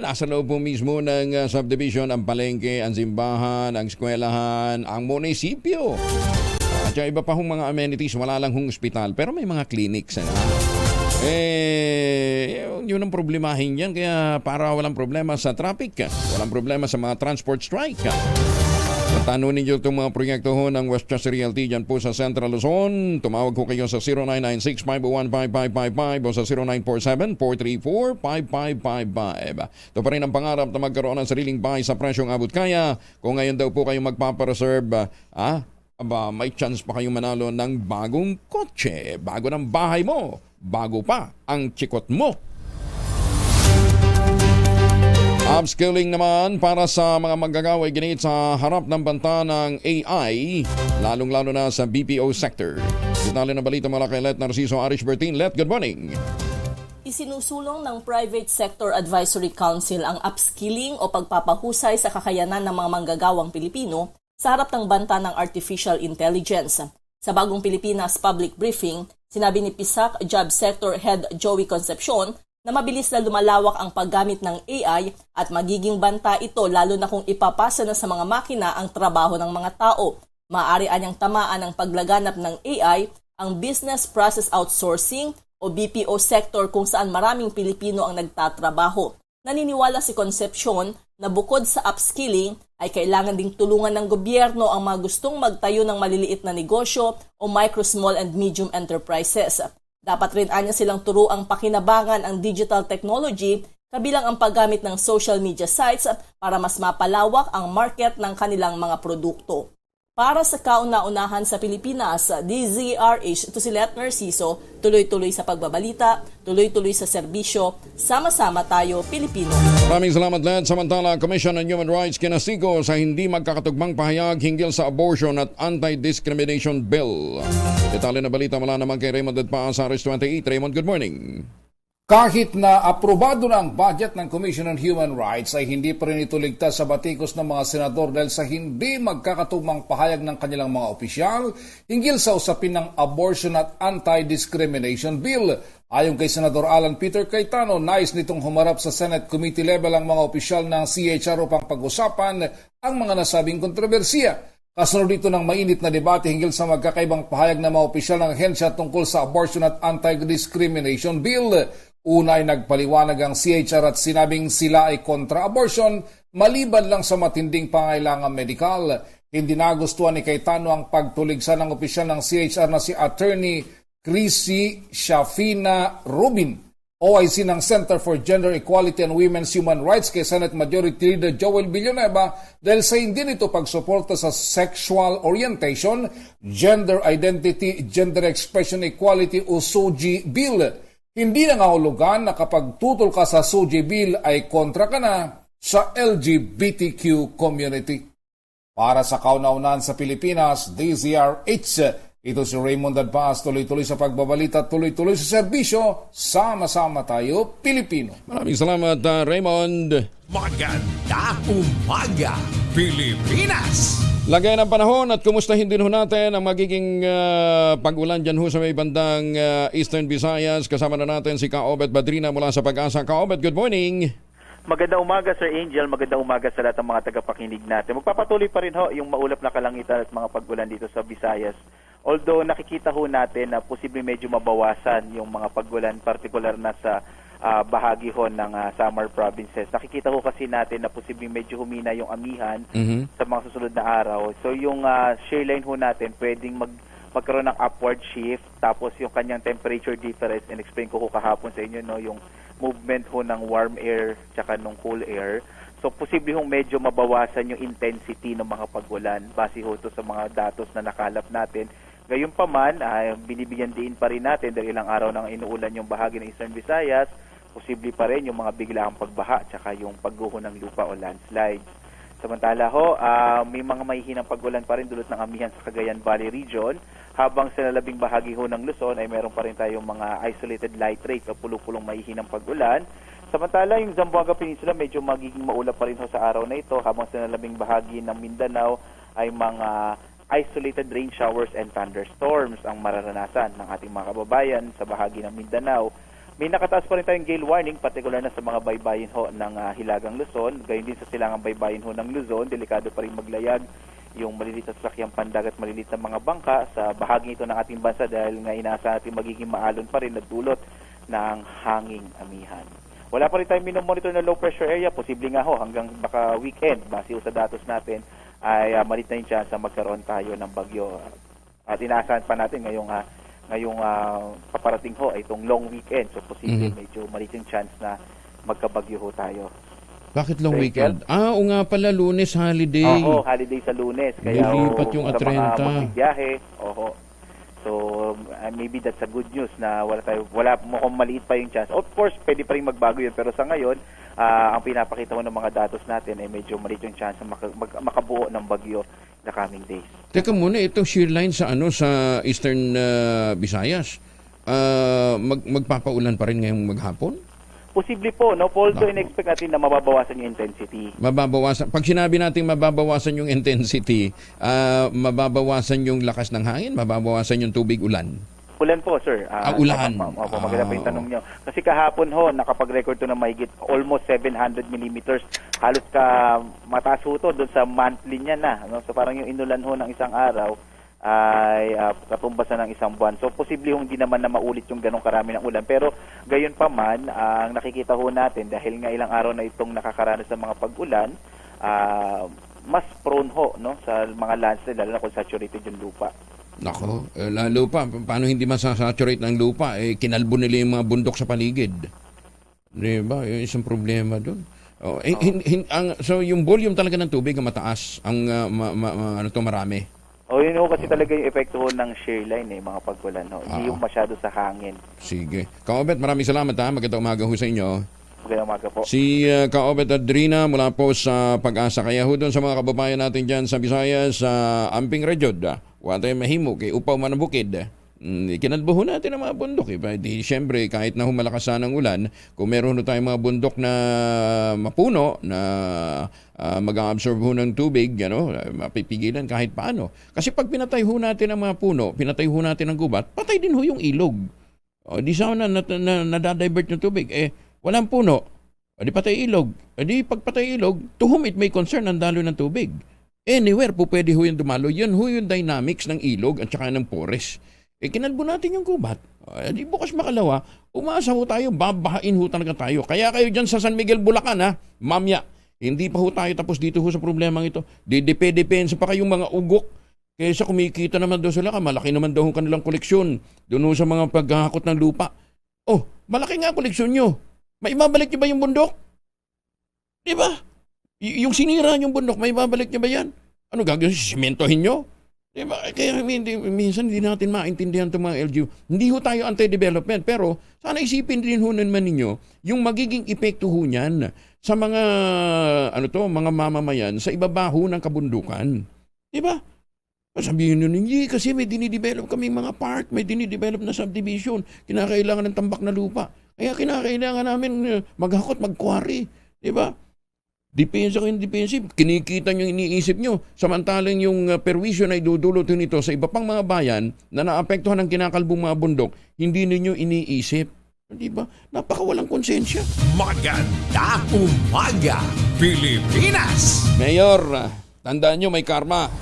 Nasa loob po mismo ng subdivision ang palengke, ang simbahan, ang eskwelahan, ang munisipyo. At yung iba pa hong mga amenities, wala lang hong ospital, pero may mga clinics. Yun ang problemahin yan. Kaya para walang problema sa traffic, walang problema sa mga transport strike. Tanong ninyo itong mga proyekto ho ng Westchester Realty dyan po sa Central Luzon. Tumawag ko kayo sa 0996-501-5555 o sa 0947-434-5555. Ito pa rin ang pangarap na magkaroon ng sariling bahay sa presyong abot kaya. Kung ngayon daw po kayo magpapareserve, may chance pa kayong manalo ng bagong kotse. Bago ng bahay mo, bago pa ang chikot mo. Upskilling naman para sa mga manggagawa ginit sa harap ng banta ng AI, lalong-lalo na sa BPO sector. Detalye na balita mula kay Let Narciso Arish Bertin. Let, good morning. Isinusulong ng Private Sector Advisory Council ang upskilling o pagpapahusay sa kakayanan ng mga manggagawang Pilipino sa harap ng banta ng artificial intelligence. Sa Bagong Pilipinas Public Briefing, sinabi ni PISAC Job Sector Head Joey Concepcion na mabilis na lumalawak ang paggamit ng AI at magiging banta ito lalo na kung ipapasa na sa mga makina ang trabaho ng mga tao. Maaari anyang tamaan ng paglaganap ng AI ang Business Process Outsourcing o BPO sector kung saan maraming Pilipino ang nagtatrabaho. Naniniwala si Concepcion na bukod sa upskilling ay kailangan ding tulungan ng gobyerno ang mga gustong magtayo ng maliliit na negosyo o micro, small and medium enterprises. Dapat rin anya silang turuang pakinabangan ang digital technology kabilang ang paggamit ng social media sites para mas mapalawak ang market ng kanilang mga produkto. Para sa kauna-unahan sa Pilipinas, DZRH, ito si Let Narciso, tuloy-tuloy sa pagbabalita, tuloy-tuloy sa serbisyo, sama-sama tayo, Pilipino. Maraming salamat, Let. Samantala, Commission on Human Rights kinasigo sa hindi magkakatugmang pahayag hinggil sa abortion at anti-discrimination bill. Detalye na balita mula naman kay Raymond Edpa sa Aris 28. Raymond, good morning. Kahit na aprobado na ang budget ng Commission on Human Rights ay hindi pa rin ito ligtas sa batikos ng mga senador dahil sa hindi magkakatugmang pahayag ng kanilang mga opisyal hinggil sa usapin ng Abortion at Anti-Discrimination Bill. Ayon kay Senador Alan Peter Cayetano, nais nitong humarap sa Senate Committee level ang mga opisyal ng CHR upang pag-usapan ang mga nasabing kontrobersiya. Kasunod dito ng mainit na debate hinggil sa magkakaibang pahayag ng mga opisyal ng ahensya tungkol sa Abortion at Anti-Discrimination Bill. Una ay nagpaliwanag ang CHR at sinabing sila ay kontra-abortion maliban lang sa matinding pangailangan medikal. Hindi nagustuhan ni Cayetano ang pagtuligsa ng opisyal ng CHR na si Attorney Chrissy Shafina Rubin, OIC ng Center for Gender Equality and Women's Human Rights kay Senate Majority Leader Joel Villanueva dahil sa hindi nito pagsuporta sa sexual orientation, gender identity, gender expression equality o SOGI Bill. Hindi nangahulugan na kapag tutol ka sa SOGI Bill ay kontra ka na sa LGBTQ community. Para sa kauna-unahan sa Pilipinas, DZRH, ito si Raymond Advaz, tuloy-tuloy sa pagbabalita, tuloy-tuloy sa serbisyo, sama-sama tayo, Pilipino. Maraming salamat, Raymond. Maganda umaga, Pilipinas! Lagay ng panahon at kumustahin din ho natin ang magiging pag-ulan dyan ho sa may bandang Eastern Visayas. Kasama na natin si Kaobet Badrina mula sa Pag-asa. Kaobet, good morning! Magandang umaga, Sir Angel. Magandang umaga sa lahat ng mga tagapakinig natin. Magpapatuloy pa rin ho yung maulap na kalangitan at mga pag-ulan dito sa Visayas. Although nakikita ho natin na posibleng medyo mabawasan yung mga pag-ulan, particular na sa bahagi ho ng summer provinces. Nakikita ho kasi natin na posibleng medyo humina yung amihan sa mga susunod na araw. So yung shear line ho natin pwedeng magkaroon ng upward shift, tapos yung kanyang temperature difference, and explain ko ho kahapon sa inyo, no, yung movement ho ng warm air tsaka ng cool air. So posible hong medyo mabawasan yung intensity ng mga pag-ulan base ho to sa mga datos na nakalap natin. Gayunpaman, binibigyan din pa rin natin dahil ilang araw nang inuulan yung bahagi ng Eastern Visayas, posible pa rin yung mga biglaang pagbaha tsaka yung pagguho ng lupa o landslides. Samantala ho, may mga mahihinang pag-ulan pa rin dulot ng amihan sa Cagayan Valley Region, habang sa lalabing bahagi ho ng Luzon ay meron pa rin tayong mga isolated light rain o pulong-pulong mahihinang pag-ulan. Samantala, yung Zamboanga Peninsula medyo magiging maulap pa rin ho sa araw na ito, habang sa lalabing bahagi ng Mindanao ay mga isolated rain showers and thunderstorms ang mararanasan ng ating mga kababayan sa bahagi ng Mindanao. May nakataas pa rin tayong gale warning, particular na sa mga baybayin ho ng Hilagang Luzon. Gayon din sa silangang baybayin ho ng Luzon, delikado pa rin maglayag yung maliliit na sasakyang pandagat, maliliit na mga bangka sa bahagi ito ng ating bansa dahil nga inaasahan natin magiging maalon pa rin na dulot ng hanging amihan. Wala pa rin tayong minomonitor na low pressure area, posible nga ho hanggang baka weekend, base sa datos natin, ay malit na yung chance na magkaroon tayo ng bagyo. At inaasahan pa natin ngayong paparating ho ay itong long weekend. So posible medyo malit yung chance na magkabagyo ho tayo. Bakit long weekend? O nga pala, Lunes holiday. Oo, holiday sa Lunes. Kaya lilipat yung sa Atrenta. mga magbibiyahe. So maybe that's a good news na wala mukhang maliit pa yung chance. Of course, pwede pa rin magbago yun, pero sa ngayon, ang pinapakita mo ng mga datos natin ay medyo maliit yung chance na makabuo ng bagyo the coming days. Teka muna, itong shear line sa sa Eastern Visayas, magpapaulan pa rin ngayong maghapon? Posible po, no? Although in-expect natin na mababawasan yung intensity. Mababawasan. Pag sinabi natin mababawasan yung intensity, mababawasan yung lakas ng hangin, mababawasan yung tubig ulan. Ulan po, sir. Ulan. Opo, maganda pa yung tanong nyo. Kasi kahapon ho, nakapag-record to ng mahigit almost 700 millimeters. Halos mataas ho to doon sa monthly niya na. No? So parang yung inulan ho ng isang araw ay katumbasan ng isang buwan. So posible hindi naman na maulit yung ganong karami ng ulan. Pero gayon pa man, ang nakikita ho natin dahil nga ilang araw na itong nakakaranas ng mga pag-ulan, mas prone ho, no, sa mga landslide, lalo na kung saturated yung lupa. Nako, lalo pa, paano hindi masasaturate ng lupa? Kinalbo nila yung mga bundok sa paligid. Diba? Yung isang problema doon. So yung volume talaga ng tubig ang mataas, ang marami. Yun ho kasi talaga yung epekto ho ng shear line, mga pag-ulan. Hindi yung masyado sa hangin. Sige. Kaobet, maraming salamat ha. Magandang umaga ho sa inyo. Magandang umaga po. Si Kaobet Adrina mula po sa Pag-asa. Kaya ho doon sa mga kababayan natin dyan sa Visayas, sa Amping Rejod. Watay mahimo kay upaw man ang bukid. Kinalbo natin ang mga bundok. Di, siyempre, kahit na humalakas sana ng ulan, kung meron na tayong mga bundok na mapuno, na mag-absorb ng tubig, mapipigilan kahit paano. Kasi pag pinatay natin ang mga puno, pinatay natin ang gubat, patay din yung ilog. Di sana nadadivert yung tubig. Walang puno. Di patay ilog. Di pagpatay ilog, to whom it may concern ang daloy ng tubig. Anywhere po pwede yung dumalo. Yun yung dynamics ng ilog at saka ng forest. Kinalbo natin yung gubat. Di bukas makalawa, umasa ho tayo, babahain ho talaga tayo. Kaya kayo dyan sa San Miguel, Bulacan, mamya, hindi pa ho tayo tapos dito ho sa problemang ito. Depensa pa kayong mga ugok. Kaysa kumikita naman daw sila, malaki naman daw kanilang koleksyon. Doon ho sa mga paghahakot ng lupa. Malaki nga koleksyon nyo. May ibabalik nyo ba yung bundok? Di ba? Yung sinira yung bundok, may babalik niya ba yan? Ano gagawin? Simentohin nyo? Diba? Kaya minsan hindi natin maintindihan itong mga LGU. Hindi ho tayo anti-development, pero sana isipin din ho naman ninyo yung magiging epekto ho niyan sa mga, mga mamamayan sa ibabaho ng kabundukan. Diba? Sabihin nyo ninyo, kasi may dinidevelop kami mga park, may dinidevelop na subdivision, kinakailangan ng tambak na lupa. Kaya kinakailangan namin maghakot, mag-quarry. Diba? Depensa ko yung defensive. Kinikita nyo, iniisip nyo. Samantalang yung perwisyo na idudulot nito sa iba pang mga bayan na naapektuhan ng kinakalbong mga bundok, hindi ninyo iniisip. Di ba? Napakawalang konsensya. Maganda umaga, Pilipinas! Mayor, tandaan nyo, may karma.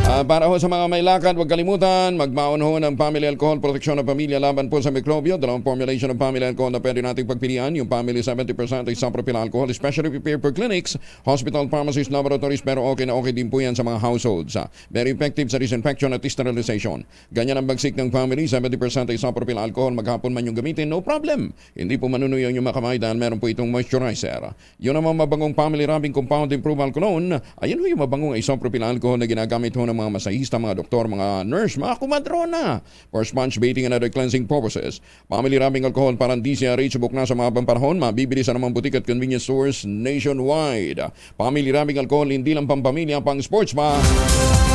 Para ho sa mga may lakad, huwag kalimutan, magbaon ho ng Family Alcohol Proteksyon ng Pamilya laban po sa mikrobyo. Dalawang formulation ng Family Alcohol na pwede nating pagpilian. Yung Family 70% isopropyl alcohol, especially prepared for clinics, hospital, pharmacies, laboratories, pero okay na okay din po yan sa mga households. Very effective sa disinfection at sterilization. Ganyan ang bagsik ng Family 70% isopropyl alcohol. Maghapon man yung gamitin, no problem. Hindi po manunuyo yung makamay dahil meron po itong moisturizer. Yun naman mabangong Family Rubbing Compound Improved Alcohol. Ayun ho yung mabangong isopropyl alcohol na ginagamit ho ng mga masahista, mga doktor, mga nurse, mga kumadrona for sponge bathing and other cleansing purposes. Family Rubbing Alcohol Parandisia reachable na sa mga panahon, mabibili sa namang butik at convenience stores nationwide. Family Rubbing Alcohol, hindi lang pampamilya, pang sports pa.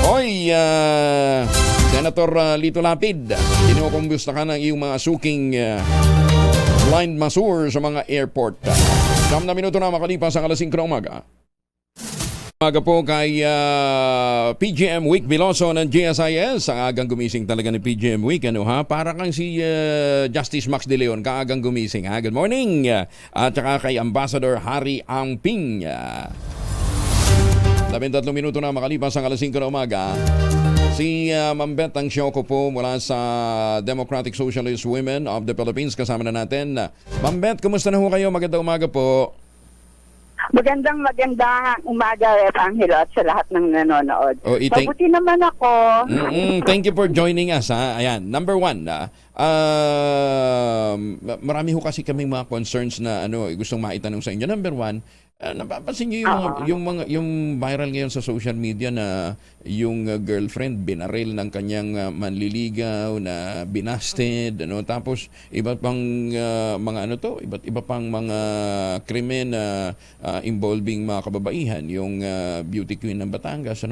Hoy, Senator Lito Lapid, kinukumusta ka ng iyong mga suking blind masseur sa mga airport. 9 na minuto na makalipas sa 5:00 ng umaga. Umaga po kay PGM Week Biloso ng GSIS. Ang agang gumising talaga ni PGM Week. Para kang si Justice Max De Leon, kaagang gumising. Good morning. At saka kay Ambassador Harry Angping. 13 minuto na makalipas ang 5:00 ng umaga. Si Ma'am Beth Angsioco po mula sa Democratic Socialist Women of the Philippines. Kasama na natin. Ma'am Beth, kumusta na ho kayo? Magandang umaga po. Magandang umaga, Rep Angelo, at sa lahat ng nanonood. Mabuti naman ako. Thank you for joining us. Ayan, number 1, marami ho kasi kaming mga concerns na gustong maitanong sa inyo. Number 1, napapansin niyo yung viral ngayon sa social media na yung girlfriend binaril ng kanyang manliligaw na binasted, tapos iba pang mga iba't iba pang mga krimen na involving mga kababaihan, yung beauty queen ng Batangas,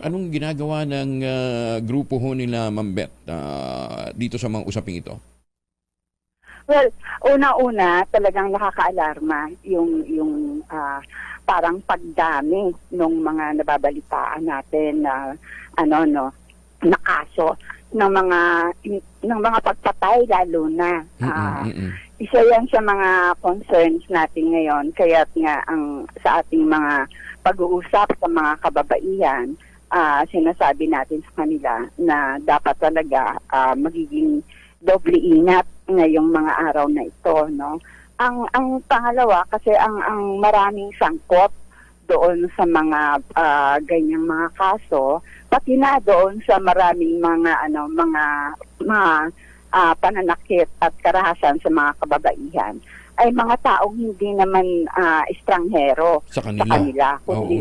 anong ginagawa ng grupo ho nila, Ma'am Beth, dito sa mga usaping ito? Well, una-una talagang nakakaalarma yung parang pagdami ng mga nababalitaan natin na na kaso ng mga pagpatay, lalo na isa yan sa mga concerns natin ngayon, kaya't nga sa ating mga pag-uusap sa mga kababaihan, sinasabi natin sa kanila na dapat talaga magiging doble ingat ngayong mga araw na ito, Ang pangalawa, kasi ang maraming sangkot doon sa mga ganyang mga kaso, pati na doon sa maraming mga pananakit at karahasan sa mga kababaihan, ay mga taong hindi naman estranghero sa kanila. Kundi,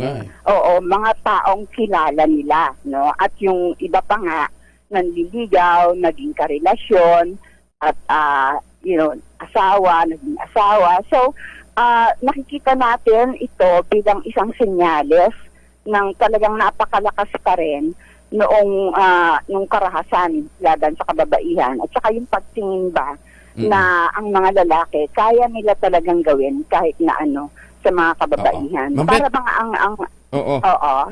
mga taong kilala nila, At yung iba pa nga, nanliligaw, naging karelasyon, at naging asawa. So, nakikita natin ito bilang isang senyales ng talagang napakalakas pa rin nung karahasan laban sa kababaihan at saka yung pagtingin ba na ang mga lalaki kaya nila talagang gawin kahit na ano sa mga kababaihan. Para bang Oo.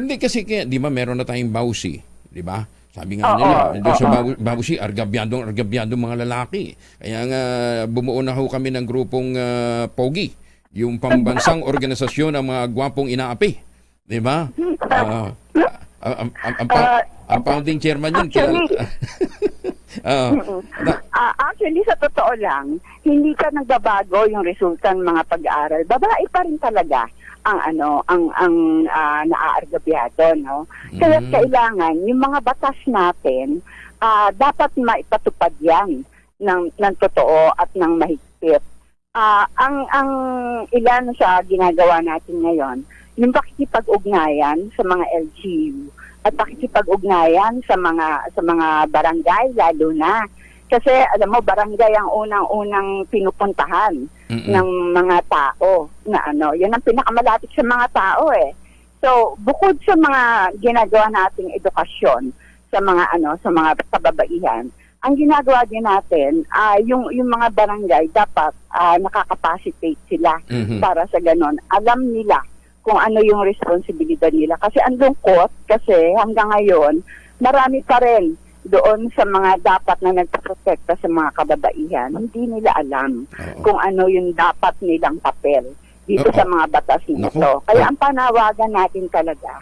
Hindi kasi di ba meron na tayong bawsi, di ba? Sabi nga nila, doon sa bawsi, argabyadong mga lalaki. Kaya nga bumuo na ho kami ng grupong Pogi, yung pambansang organisasyon ng mga gwapong inaapi, di ba? Ang founding chairman yun. Actually, sa totoo lang, hindi ka nagbabago yung resulta ng mga pag-aaral. Babae pa rin talaga ang naaargabyado, no? Kaya kailangan yung mga batas natin dapat maipatupad yan ng totoo at ng mahigpit. Ang ilan sa ginagawa natin ngayon, yung pakikipag-ugnayan sa mga LGU at pakikipag-ugnayan sa mga barangay lalo na. Kasi alam mo, barangay ang unang-unang pinupuntahan ng mga tao na ano, yan ang pinakamalapit sa mga tao eh. So, bukod sa mga ginagawa nating edukasyon sa mga kababaihan, ang ginagawa din natin, yung mga barangay dapat nakakapacitate sila para sa ganon. Alam nila kung ano yung responsibilidad nila. Kasi ang lungkot, kasi hanggang ngayon, marami pa rin doon sa mga dapat na nagprotekta sa mga kababaihan. Hindi nila alam kung ano yung dapat nilang papel dito sa mga batas nito. Kaya ang panawagan natin talaga,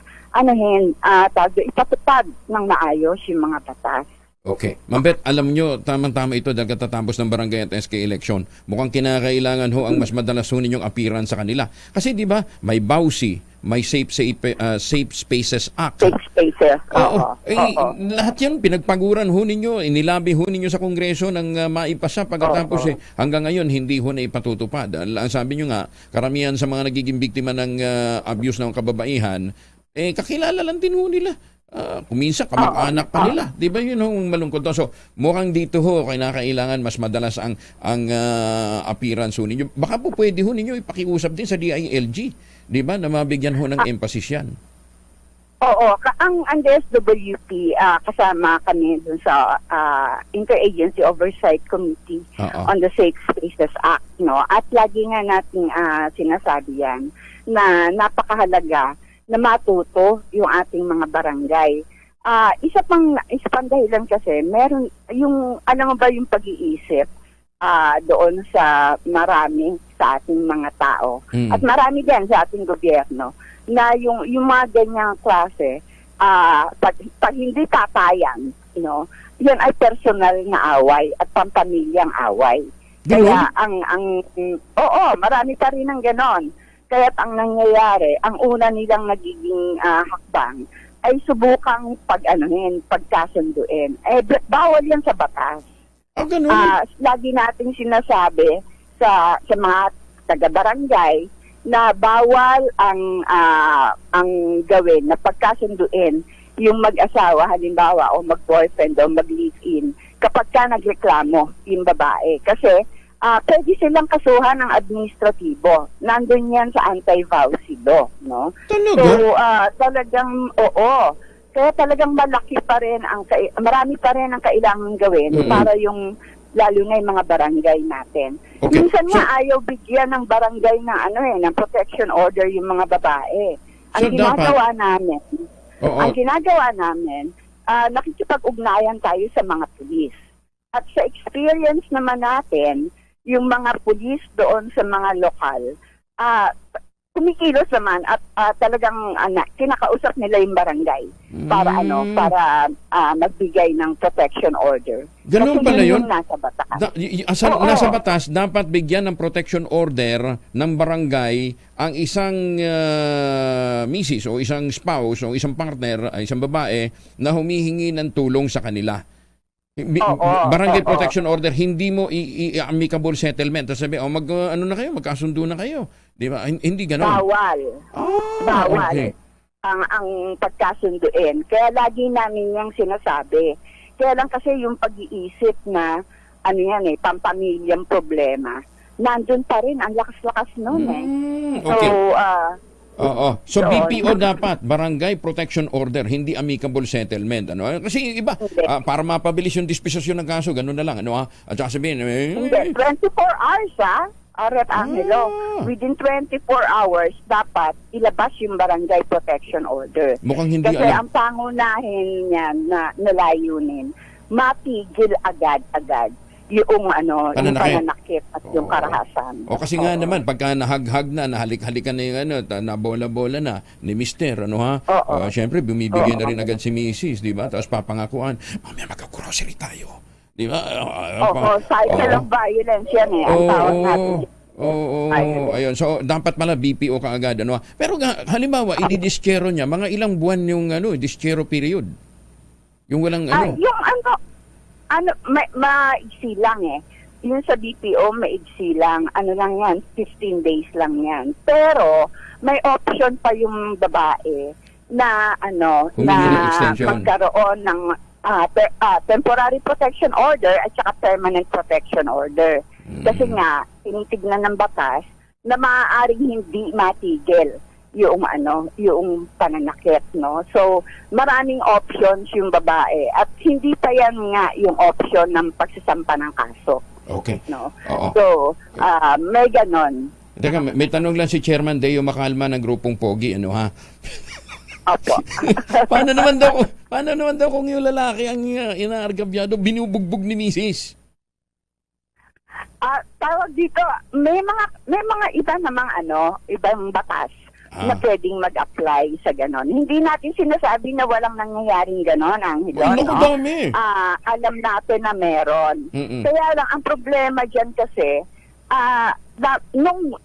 ipatupad ng maayos yung mga batas. Okay. Ma'am Bet, alam nyo, tamang-tama ito dahil katatapos ng barangay at SK election. Mukhang kinakailangan ho ang mas madalas ho ninyong apiran sa kanila. Kasi di ba, may BAUSI, may Safe Spaces Act. Safe Spaces. Lahat yan, pinagpaguran ho ninyo, inilabi ho ninyo sa Kongreso ng maipasa pagkatapos hanggang ngayon, hindi ho na ipatutupad. Ang sabi nyo nga, karamihan sa mga nagiging biktima ng abuse ng kababaihan, kakilala lang din ho nila. Kuminsan kamag-anak pa nila. Di ba yun ang malungkot to? So, mukhang dito ho, kailangan mas madalas ang appearance ho ninyo. Baka po pwede ho ninyo ipakiusap din sa DILG. Di ba? Na mabigyan ho ng emphasis yan. Oo. Ang DSWP, kasama kami dun sa Interagency Oversight Committee on the Safe Spaces Act. No? At lagi nga nating sinasabi yan na napakahalaga na matuto yung ating mga barangay. Isa pang dahilan kasi, meron yung, alam mo ba yung pag-iisip doon sa marami sa ating mga tao. At marami din sa ating gobyerno na yung mga ganyang klase, pag hindi tatayan, yan ay personal na away at pampamilyang away. Kaya marami pa rin ng ganon. Kaya't ang nangyayari, ang una nilang nagiging hakbang ay subukang pagkasunduin. Bawal yan sa batas. Lagi nating sinasabi sa mga taga-barangay na bawal ang gawin na pagkasunduin yung mag-asawa, halimbawa, o mag-boyfriend o mag-live-in kapag ka nagreklamo yung babae. Kasi pwede silang kasuhan ng administratibo. Nandun yan sa anti-vowsy law, no? Talaga? So, talagang, Kaya talagang malaki pa rin, marami pa rin ang kailangan gawin para yung, lalo na yung mga barangay natin. Okay. Minsan nga ayaw bigyan ng barangay ng protection order yung mga babae. Ang ginagawa namin, nakikipag-ugnayan tayo sa mga pulis. At sa experience naman natin, yung mga pulis doon sa mga lokal, kumikilos naman at talagang kinakausap nila yung barangay para magbigay ng protection order. Ganun pala yun? Nasa batas. Nasa batas, dapat bigyan ng protection order ng barangay ang isang misis o isang spouse o isang partner, isang babae na humihingi ng tulong sa kanila. Barangay protection order, hindi mo amicable settlement. Sabi, magkasundo na kayo. Di ba? Hindi ganoon. Bawal. Okay. Ang pagkasunduin. Kaya lagi namin yung sinasabi. Kaya lang kasi yung pag-iisip na pampamilyang problema, nandun pa rin ang lakas-lakas noon Okay. So, Oo. So Doon. BPO dapat, Barangay Protection Order, hindi amicable settlement. Ano? Kasi iba, para mapabilis yung disposisyon ng kaso, gano'n na lang. Ano, At saka sabihin, Hindi, 24 hours Rep Angelo. Within 24 hours, dapat ilabas yung barangay protection order. Mukhang hindi Kasi alam. ang pangunahin niyan na layunin, matigil agad-agad yung yung pananakit at yung karahasan. O kasi nga naman, pagka nahaghag na, nahalik-halikan na yung nabola-bola na ni Mister, syempre, bumibigay na rin agad si Mrs., di ba? Tapos papangakuan, mamaya magka-grocery tayo. Di ba? Cycle of violence yan ang tawag natin. Ayun. So, dapat pala BPO kaagad. Pero halimbawa, ididiskero niya, mga ilang buwan yung diskero period? Yung walang maigsi lang Yung sa BPO, maigsi lang. Lang yan, 15 days lang yan. Pero, may option pa yung babae na magkaroon ng temporary protection order at saka permanent protection order. Kasi nga, tinitignan ng batas na maaaring hindi matigil yung pananakit, no? So, maraming options yung babae at hindi pa yan nga yung option ng pagsasampa ng kaso. Okay. No? So, may ganon. Teka, may tanong lang si Chairman Deo Macalma ng grupong Pogi, Opo. Paano naman daw kung yung lalaki ang inaargabyado, binubugbog ni Mrs.? Tawag dito, may mga iba namang ibang batas na pwedeng mag-apply sa ganon. Hindi natin sinasabi na walang nangyayaring ganon, Angelo. Alam natin na meron. Kaya lang, ang problema dyan kasi,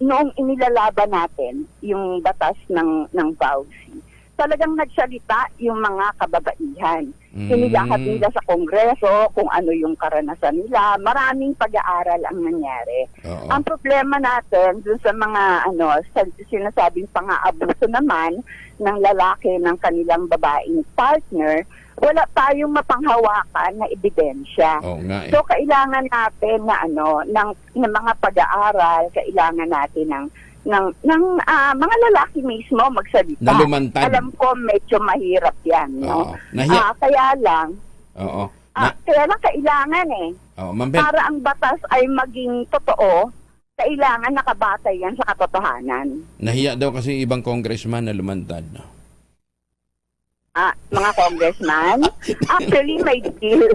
noong inilalaban natin yung batas ng VAUSI, talagang nagsalita yung mga kababaihan. Sinilahat nila sa Kongreso kung ano yung karanasan nila. Maraming pag-aaral ang nangyari. Ang problema natin dun sa mga sinasabing pang-aabuso naman ng lalaki ng kanilang babaeng partner, wala tayong mapanghawakan na ebidensya. So kailangan natin ng mga pag-aaral, kailangan natin ng mga lalaki mismo magsalita. Nalumantad. Alam ko medyo mahirap yan, no? Kaya lang kailangan para ang batas ay maging totoo, kailangan nakabatay yan sa katotohanan. Nahiya daw kasi ibang congressman na lumantad. Mga congressman? Actually, may bill.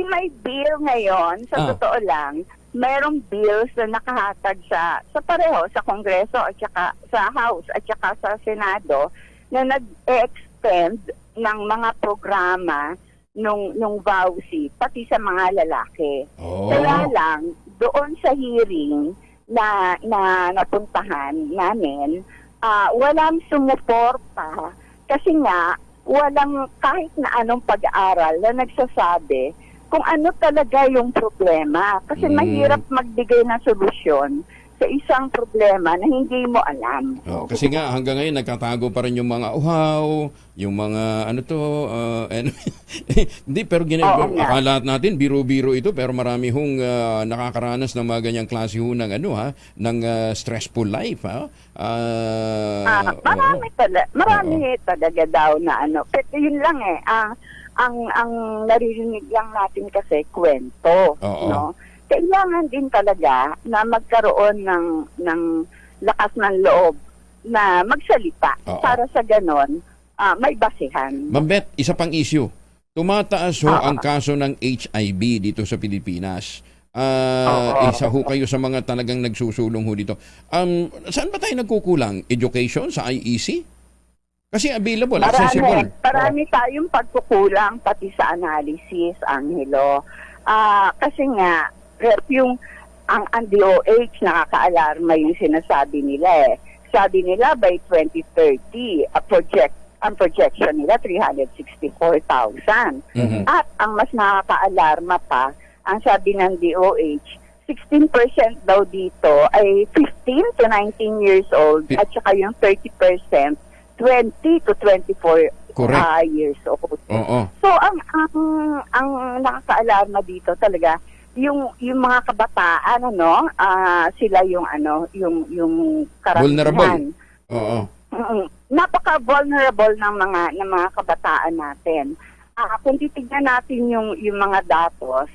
May bill ngayon, sa totoo lang, mayroong bills na nakahatag sa pareho, sa Kongreso at saka sa House at saka sa Senado na nag-extend ng mga programa nung VAUSI, pati sa mga lalaki. Kaya lang, doon sa hearing na napuntahan namin, walang sumuporta kasi nga, walang kahit na anong pag-aaral na nagsasabi kung ano talaga yung problema. Kasi mahirap magbigay ng solusyon sa isang problema na hindi mo alam. Kasi nga hanggang ngayon nagtatago pa rin yung mga uhaw, yung mga hindi, pero akala natin biro-biro ito, pero marami hong nakakaranas ng mga ganyang klase ng stressful life. Marami talaga daw na pero yun lang ang naririnig lang natin kasi kwento, no? Kailangan din talaga na magkaroon ng lakas ng loob na magsalita para sa ganon may basihan. Ma'am Beth, isa pang issue. Tumataas ang kaso ng HIV dito sa Pilipinas. Isa ho kayo sa mga talagang nagsusulong ho dito. Saan ba tayo nagkukulang? Education sa IEC? Kasi available, accessible. Marami tayong pagkukulang pati sa analysis, Angelo. Kasi nga, ang DOH nakaka-alarma yung sinasabi nila Sabi nila by 2030, ang projection nila 364,000. At ang mas nakaka-alarma pa, ang sabi ng DOH, 16% daw dito ay 15 to 19 years old at saka yung 30% 20 to 24 years old. So ang nakaka-alarma dito talaga yung mga kabataan sila yung yung karamihan Oo. Napaka-vulnerable ng mga kabataan natin. Kung titignan natin yung mga datos,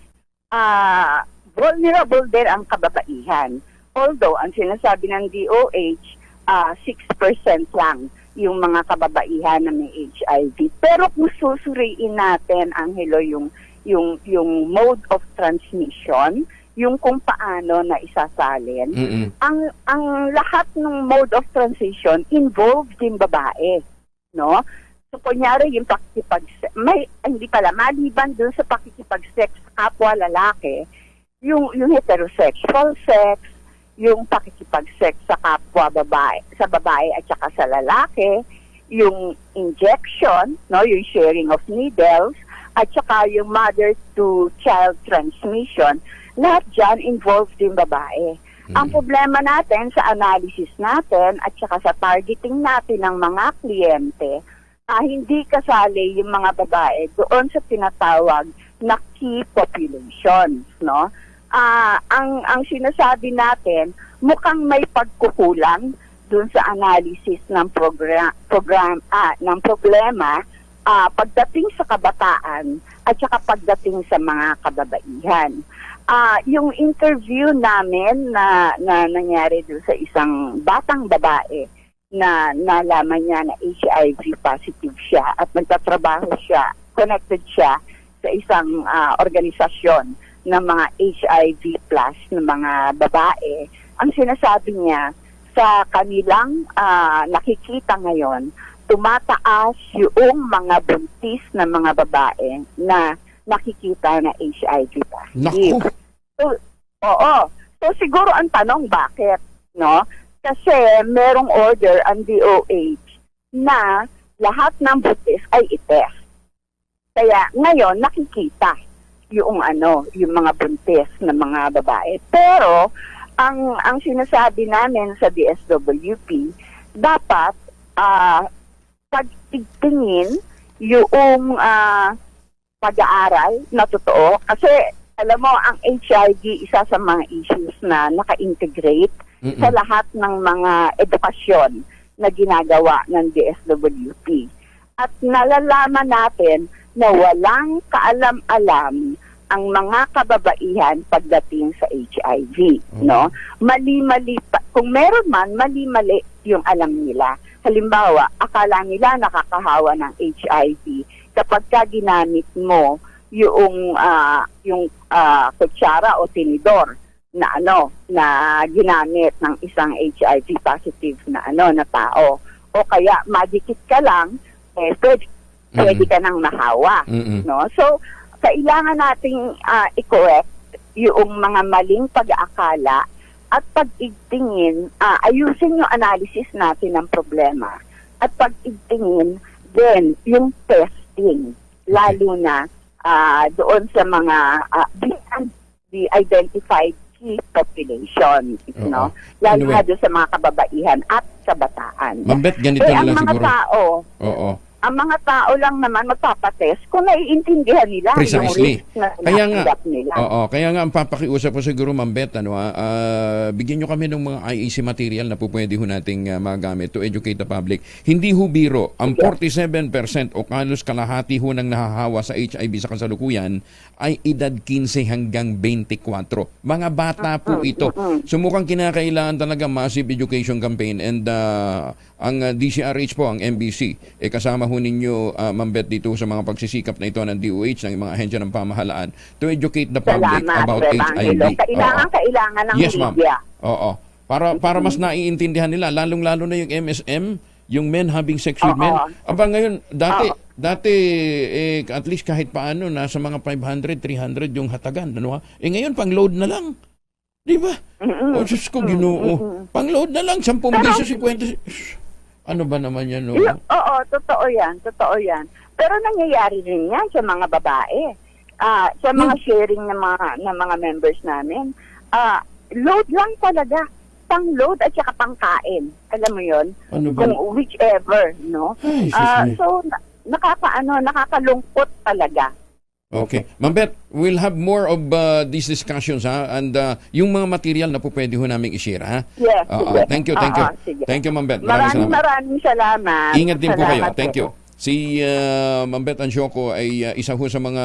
vulnerable din ang kababaihan. Although, ang sinasabi ng DOH, 6% lang yung mga kababaihan na may HIV. Pero kung susuriin natin, Angelo, yung mode of transmission, yung kung paano na isasalin, ang lahat ng mode of transition involved din babae, no? So, kunyari, yung maliban dun sa pakikipag-sex kapwa lalaki, yung heterosexual sex, yung pakikipag-sex sa kapwa babae, sa babae at saka sa lalaki, yung injection, no, yung sharing of needles, at saka yung mother-to-child transmission, lahat dyan involved din babae. Ang problema natin sa analysis natin at saka sa targeting natin ng mga kliyente, hindi kasali yung mga babae doon sa tinatawag na key populations, no? Ang sinasabi natin, mukhang may pagkukulang doon sa analysis ng problema pagdating sa kabataan at saka pagdating sa mga kababaihan. Yung interview namin na nangyari doon sa isang batang babae na nalaman niya na HIV positive siya at nagtatrabaho siya, connected siya sa isang organisasyon ng mga HIV plus ng mga babae. Ang sinasabi niya, sa kanilang nakikita ngayon, tumataas yung mga buntis na mga babae na nakikita na HIV positive. So, oo. So siguro ang tanong, bakit? No? Kasi merong order ang DOH na lahat ng buntis ay itest. Kaya ngayon nakikita yung yung mga buntis na mga babae. Pero ang sinasabi namin sa DSWP, dapat pagtingin yung pag-aaral na totoo. Kasi alam mo, ang HIV isa sa mga issues na naka-integrate sa lahat ng mga edukasyon na ginagawa ng DSWP. At nalalaman natin na walang kaalam-alam ang mga kababaihan pagdating sa HIV, no? Mali-mali, kung meron man, mali-mali yung alam nila. Halimbawa, akala nila nakakahawa ng HIV kapag ka ginamit mo yung kutsara o tinidor na na ginamit ng isang HIV positive na na tao, o kaya madikit ka lang, pwede ka nang mahawa, no? So kailangan nating i-correct yung mga maling pag-aakala at pag-igtingin, ayusin yung analysis natin ng problema at pag-igtingin din yung testing, lalo na doon sa mga the identified key population, no? Lalo na doon sa mga kababaihan at kabataan. Ma'am Beth, ganito na lang siguro. Ang mga tao lang naman magpapatest kung naiintindihan nila precisely. Yung risk na natanggap nila. Kaya nga ang papakiusap ko siguro, Ma'am Beth, bigyan nyo kami ng mga IEC material na po pwede ho nating magamit to educate the public. Hindi ho biro, ang 47% o kalos kalahati ho ng nahahawa sa HIV sa kasalukuyan ay edad 15 hanggang 24. Mga bata po ito. So mukhang kinakailangan talaga massive education campaign, and ang DCRH po, ang MBC, kasama ho ninyo, Ma'am Beth, dito sa mga pagsisikap na ito ng DOH, ng mga ahensya ng pamahalaan to educate the public about HIV. Kailangan ng media. Oo. Para mas naiintindihan nila, lalong-lalo na yung MSM, yung men having sex with men. Aba ngayon, dati at least kahit paano, nasa mga 500, 300 yung hatagan. Ngayon, pang-load na lang. Di ba? Diyos ko, Ginoo. Pang-load na lang, 10 beses, 50. Ano ba naman yan? Oo, totoo yan. Pero nangyayari rin yan sa mga babae. Sa mga sharing ng mga members namin. Load lang talaga. Pang-load at saka pang-kain. Alam mo yun? Kung whichever, no? So, nakakalungkot talaga Okay. Ma'am Beth, we'll have more of these discussions and yung mga material na po pwede ho namin i-share ha? Yes. Thank you. Sige. Thank you, Ma'am Beth. Maraming salamat. Ingat din po kayo. Salamat Thank you. Si Ma'am Beth Ansioco ay isa ho sa mga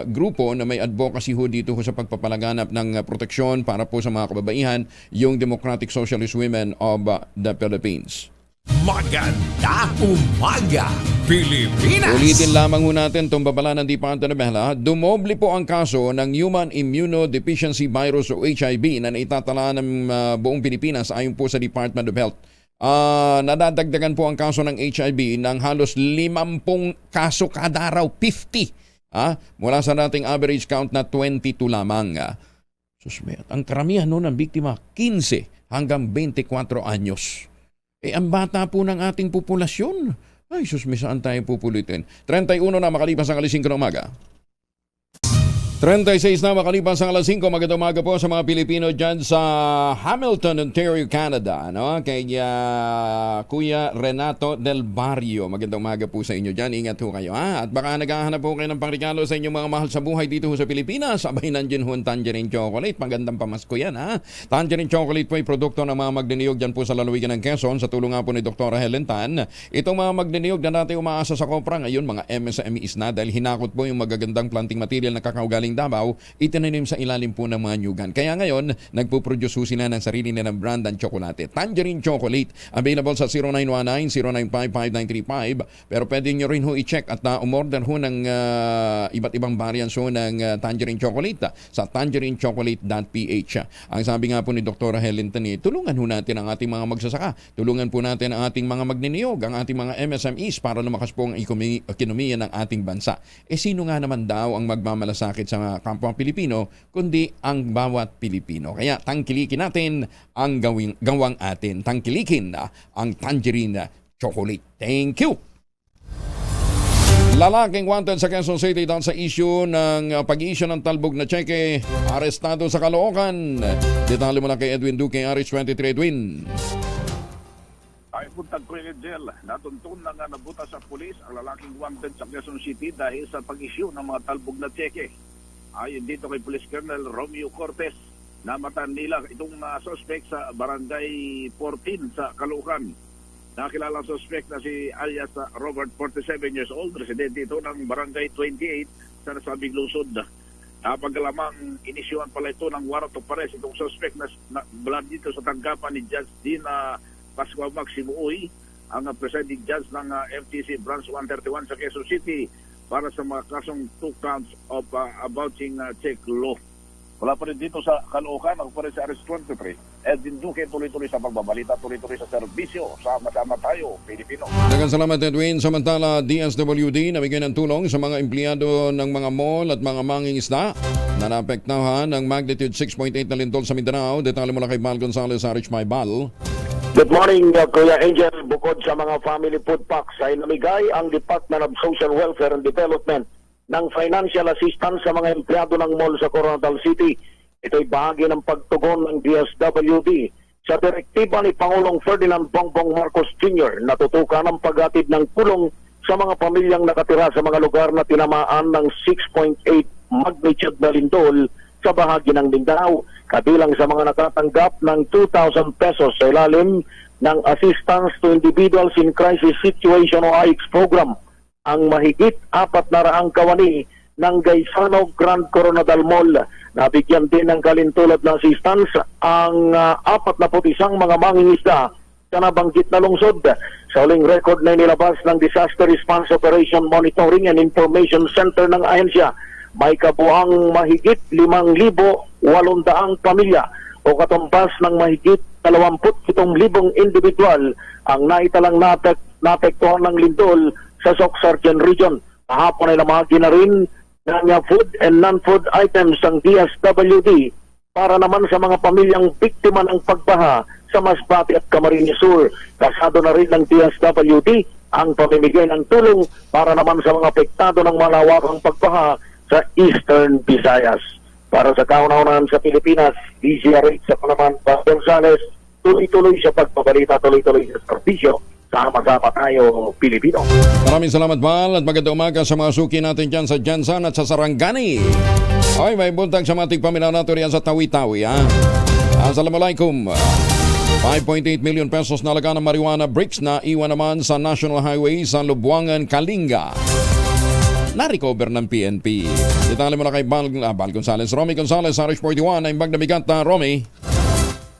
grupo na may advocacy ho dito ho sa pagpapalaganap ng proteksyon para po sa mga kababaihan, yung Democratic Socialist Women of the Philippines. Maganda umaga, Pilipinas! Ulitin lamang ho natin itong babala ng Department of Health. Dumoble po ang kaso ng Human Immunodeficiency Virus o HIV na naitatala ng buong Pilipinas ayon po sa Department of Health. Nadadagdagan po ang kaso ng HIV ng halos 50 kaso kada araw, 50. Mula sa dating average count na 22 lamang. Susmet, ang karamihan no ng biktima, 15 hanggang 24 anyos. Ang bata po ng ating populasyon. Ay, susme, saan tayo pupulitin? 31 na makalipas ang alas 5 ng umaga. 36 na makalipas ang alas 5. Magandang umaga po sa mga Pilipino dyan sa Hamilton, Ontario, Canada. No? Kay Kuya Renato Del Barrio. Magandang umaga po sa inyo dyan. Ingat ho kayo. At baka naghahanap po kayo ng pangregalo sa inyong mga mahal sa buhay dito ho sa Pilipinas. Abay nandiyan ho ang Tangerine Chocolate. Magandang pamasko yan. Tangerine Chocolate po ay produkto ng mga magniniyog dyan po sa lalawigan ng Quezon sa tulong nga po ni Dr. Helen Tan. Itong mga magniniyog na natin umaasa sa kopra ngayon, mga MSMEs na dahil hinakot po yung magagandang planting material na kakaugaling Davao, itinanim sa ilalim po ng mga nyugan. Kaya ngayon, nagpo-produce ho sila ng sarili nilang brand ng tsokolate. Tangerine Chocolate, available sa 0919-095-5935. Pero pwede nyo rin ho i-check at umorder ho ng iba't ibang variants ho ng Tangerine Chocolate sa tangerinechocolate.ph. Ang sabi nga po ni Dr. Helen Tani, tulungan ho natin ang ating mga magsasaka. Tulungan po natin ang ating mga magniniyog, ang ating mga MSMEs para lumakas po ang ekonomiya ng ating bansa. Sino nga naman daw ang magmamalasakit sa kapwa Pilipino, kundi ang bawat Pilipino. Kaya tangkilikin natin ang gawang atin. Tangkilikin ang Tangerine Chocolate. Thank you! Lalaking wanted sa Quezon City dahil sa issue ng pag-i-issue ng talbog na cheque, arestado sa Caloocan. Detalye mo na kay Edwin Duque, RH23. Edwin. Ay puntag Kuya Angel, natuntun na nga nabuta sa pulis ang lalaking wanted sa Quezon City dahil sa pag-issue ng mga talbog na cheque. Ayon dito kay Police Colonel Romeo Cortez, namatan nila itong suspect sa Barangay 14 sa Caloocan. Nakilalang suspect na si alias Robert, 47 years old, residente ito ng Barangay 28 sa nasabing lungsod. Pagkalamang inisyuhan pala ito ng warrant of arrest itong suspect na blood dito sa tanggapan ni Judge Dina Pascual Maximuoy, ang presiding judge ng FTC Branch 131 sa Quezon City para sa mga kasong 2 counts of avouching check law. Wala pa rin dito sa Caloocan, ako pa rin sa RH23. Edwin Duque, tuloy-tuloy sa pagbabalita, tuloy-tuloy sa serbisyo. Sama-sama tayo, Pilipino. Daghang salamat, Edwin. Samantala, DSWD nabigay ng tulong sa mga empleyado ng mga mall at mga mangingisda na naapektuhan ng magnitude 6.8 na lindol sa Mindanao. Detalye mula kay Mal Gonzalez, RH My Bal. Good morning, Kuya Angel. Bukod sa mga family food packs ay namigay ang Department of Social Welfare and Development ng financial assistance sa mga empleyado ng mall sa Coronadal City. Ito'y bahagi ng pagtugon ng DSWD sa direktiba ni Pangulong Ferdinand Bongbong Marcos Jr. na tutukan ang paghatid ng tulong sa mga pamilyang nakatira sa mga lugar na tinamaan ng 6.8 magnitude na lindol sa bahagi ng Mindanao, kabilang sa mga nakatanggap ng 2,000 pesos sa ilalim ng Assistance to Individuals in Crisis Situation o AICS program. Ang mahigit 400 kawani ng Gaisano Grand Coronadal Mall. Nabigyan din ng kalintulad na assistance ang 41 mga mangingisda sa nabanggit na lungsod. Sa uling record na nilabas ng Disaster Response Operation Monitoring and Information Center ng ahensya, may kabuang mahigit 5,800 pamilya o katumbas ng mahigit 27,000 individual ang naitalang naapektuhan ng lindol sa Soc-Sargen Region. Kahapon ay lamagi na rin ng food and non-food items ang DSWD para naman sa mga pamilyang biktima ng pagbaha sa Masbate at Camarines Sur. Kasado na rin ng DSWD ang pamimigay ng tulong para naman sa mga apektado ng malawakang pagbaha sa Eastern Visayas. Para sa kauna-unahan sa Pilipinas, DZRH sa Panaman, Gonzales, tuloy-tuloy sa pagbabalita, tuloy-tuloy sa serbisyo. Sama-sama tayo, Pilipino. Maraming salamat, Val, at magandang umaga sa mga suki natin dyan sa Jansan at sa Sarangani. Okay, may buntag sa mating paminaw nato riyan sa Tawi-Tawi, ha? Assalamualaikum. 5.8 million pesos na laga ng marijuana bricks na iwan naman sa National Highway sa Lubuangan, Kalinga. Na-recover ng PNP. Detalye mo na kay Bal Gonzales. Romy Gonzales, Irish 41, ay magnabigat na Romy.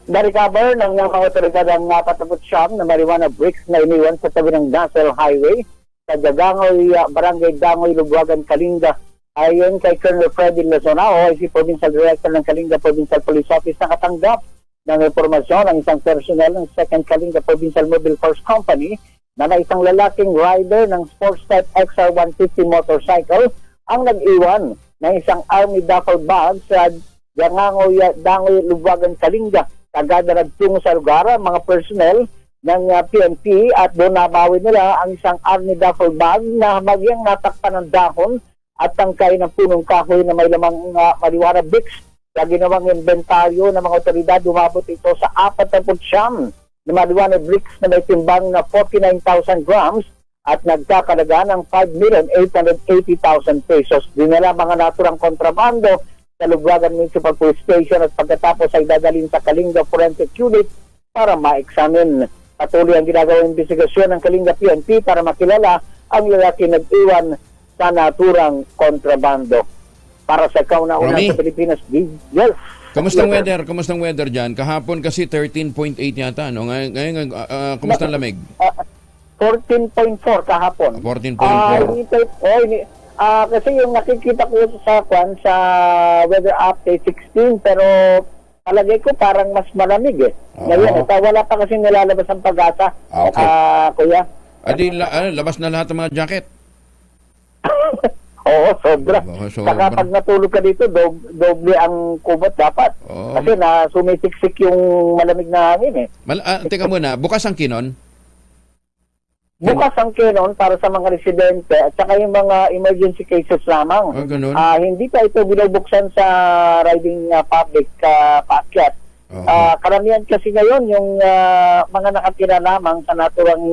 Na-recover ng mga otoridad ang 49 na marijuana bricks na iniwan sa tabi ng National Highway sa Dagangoy, Barangay Dangoy, Lubuagan, Kalinga. Ayon kay Colonel Freddy Lazonao, si Provincial Director ng Kalinga Provincial Police Office, nakatanggap ng impormasyon ng isang personnel ng 2nd Kalinga Provincial Mobile Force Company na isang lalaking rider ng sports type XR150 motorcycle ang nag-iwan ng isang army duffel bag sa Dangoy, Lubuagan, Kalinga. Agad na nagtungo sa lugar ang mga personnel ng PNP at doon nabawi nila ang isang army duffel bag na magyang natakpan ng dahon at tangkay ng punong kahoy na may lamang marijuana bricks. Sa ginawang inventaryo ng mga otoridad, umabot ito sa 49 na marijuana bricks na may timbang na 49,000 grams at nagkakalaga ng 5,880,000 pesos. Dinala mga naturang kontrabando sa Lubuagan Municipal Police Station at pagkatapos ay dadalhin sa Kalinga Forensic Unit para ma-examine. Patuloy ang ginagawang investigasyon ng Kalinga PNP para makilala ang lalaki nag-iwan sa naturang kontrabando. Para sa kauna-una sa Pilipinas, yes. Kamustang weather? Kamustang weather dyan? Kahapon kasi 13.8 yata, no? Ngayon, kamustang lamig? 14.4 kahapon. 14.4. Kasi yung nakikita ko sa weather update 16, pero palagay ko parang mas malamig eh. Ngayon, wala pa kasi nilalabas ang pag-asa. Okay. Kuya. Adi, labas na lahat ng mga jacket? Oo, sobra. Saka pag natulog ka dito, doble ang kubot dapat. Kasi sumisiksik yung malamig na hangin eh. Teka muna, bukas ang kinon? Bukas ang kinon para sa mga residente at saka yung mga emergency cases lamang. Ganun. Hindi pa ito binubuksan sa riding public paakyat. Karamihan kasi ngayon yung mga nakatira lamang sa naturang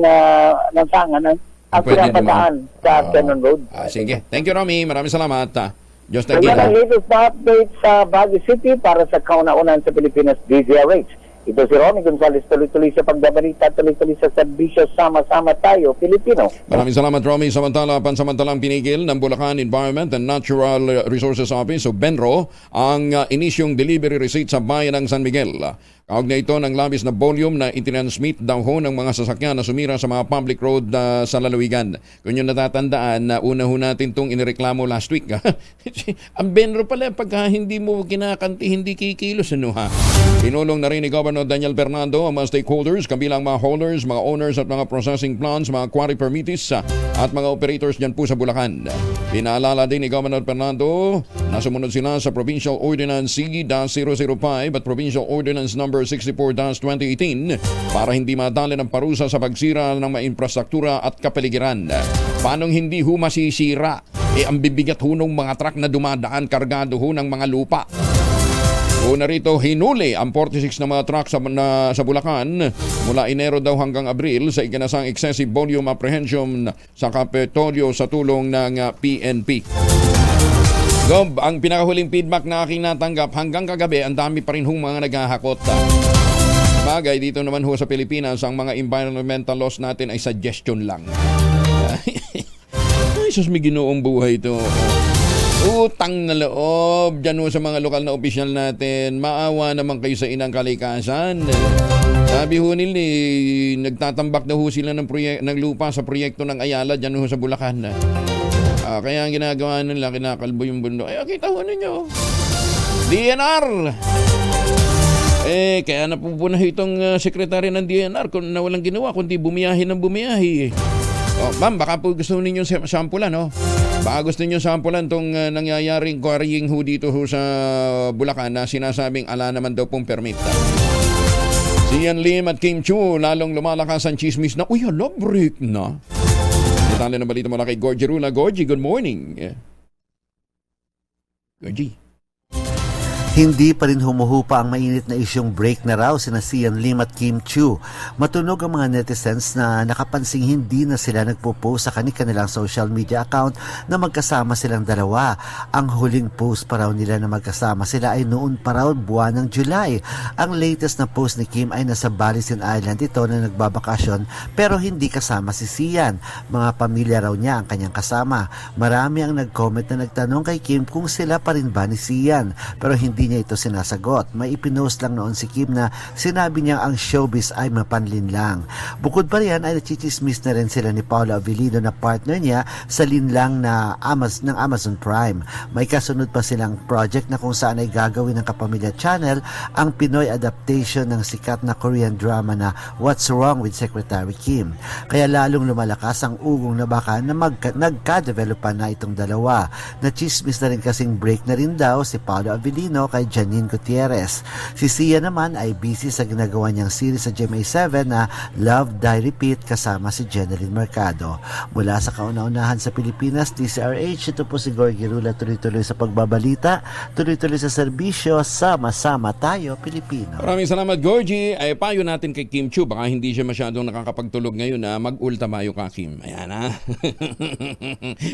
lansangan ang pinapadaan sa Cannon Road. Sige. Thank you, Romy. Maraming salamat. Diyos na Yan ang latest na update sa Baguio City para sa kauna-unan sa Pilipinas DZRH. Ito si Romy Gonzales, tuloy-tuloy sa pagbabalita, tuloy-tuloy sa serbisyo, sama-sama tayo, Pilipino. Maraming salamat, Romy. Pansamantalang pinigil ng Bulacan Environment and Natural Resources Office o BENRO ang inisyong delivery receipt sa bayan ng San Miguel. Kaugnay ito ng labis na volume na itinansmit daw ho ng mga sasakyan na sumira sa mga public road sa lalawigan. Kung yung natatandaan, una ho natin itong inireklamo last week. Ang BENRO pala, pagka hindi mo kinakanti, hindi kikilos. Ano ha? Pinulong na rin ni Governor Daniel Bernardo ang mga stakeholders, kabilang mga haulers, mga owners at mga processing plants, mga quarry permittees at mga operators dyan po sa Bulacan. Pinaalala din ni Governor Bernardo na sumunod sila sa Provincial Ordinance C-005 at Provincial Ordinance number 64-2018 para hindi madali ng parusa sa pagsira ng mga infrastruktura at kapaligiran. Paanong hindi ho masisira? Ang bibigat ho ng mga truck na dumadaan kargado ho ng mga lupa. Una rito, hinuli ang 46 na mga truck sa Bulacan mula Enero daw hanggang Abril sa ikinasang excessive volume apprehension sa Kapitolyo sa tulong ng PNP. Gob, ang pinakahuling feedback na aking natanggap hanggang kagabi, ang dami pa rin hong mga naghahakot. Bagay, dito naman ho sa Pilipinas, ang mga environmental laws natin ay suggestion lang. Ay, sus, may ginoong buhay ito. Utang na loob dyan ho sa mga lokal na opisyal natin. Maawa naman kayo sa inang kalikasan. Sabi ho nila, nagtatambak na ho sila ng lupa sa proyekto ng Ayala dyan ho sa Bulacan. Kaya ang ginagawa nila, kinakalbo yung bundok. Kita ho ninyo. DNR! Kaya napupunah itong sekretary ng DNR kung na walang ginawa, kundi bumiyahi ng bumiyahi. Ma'am, baka po gusto ninyo sampulan, no? Baka gusto ninyo sampulan itong nangyayaring quarrying ho dito ho sa Bulacan na sinasabing ala naman daw pong permit. Si Ian Lim at Kim Chu, lalong lumalakas ang chismis na, love break na. Detalye ng balita mula kay Gorgie Rula. Gorgie, good morning. Gorgie. Hindi pa rin humuhupa ang mainit na isyong break na raw sina Sian Lim at Kim Chiu. Matunog ang mga netizens na nakapansing hindi na sila nagpo-post sa kanilang social media account na magkasama silang dalawa. Ang huling post pa raw nila na magkasama sila ay noon pa raw buwan ng July. Ang latest na post ni Kim ay nasa Balisin Island ito na nagbabakasyon pero hindi kasama si Sian. Mga pamilya raw niya ang kanyang kasama. Marami ang nag-comment na nagtanong kay Kim kung sila pa rin ba ni Sian pero hindi niya ito sinasagot. May ipinost lang noon si Kim na sinabi niya ang showbiz ay mapanlin lang. Bukod pa riyan ay nachichismis na rin sila ni Paula Avellino na partner niya sa linlang na ng Amazon Prime. May kasunod pa silang project na kung saan ay gagawin ng Kapamilya Channel ang Pinoy adaptation ng sikat na Korean drama na What's Wrong with Secretary Kim. Kaya lalong lumalakas ang ugong na baka na nagka-developan na itong dalawa. Nachismis na rin kasing break na rin daw si Paula Avellino kay Janine Gutierrez. Si Sia naman ay busy sa ginagawa niyang series sa GMA7 na Love, Die, Repeat kasama si Jeneline Mercado. Mula sa kauna-unahan sa Pilipinas, DCRH, ito po si Gorgie Rula, tuloy-tuloy sa pagbabalita, tuloy-tuloy sa serbisyo, sama-sama tayo Pilipino. Maraming salamat, Gorgie. Ay payo natin kay Kim Chiu, baka hindi siya masyadong nakakapagtulog ngayon na mag-ulta mayo ka, Kim. Ayan ha.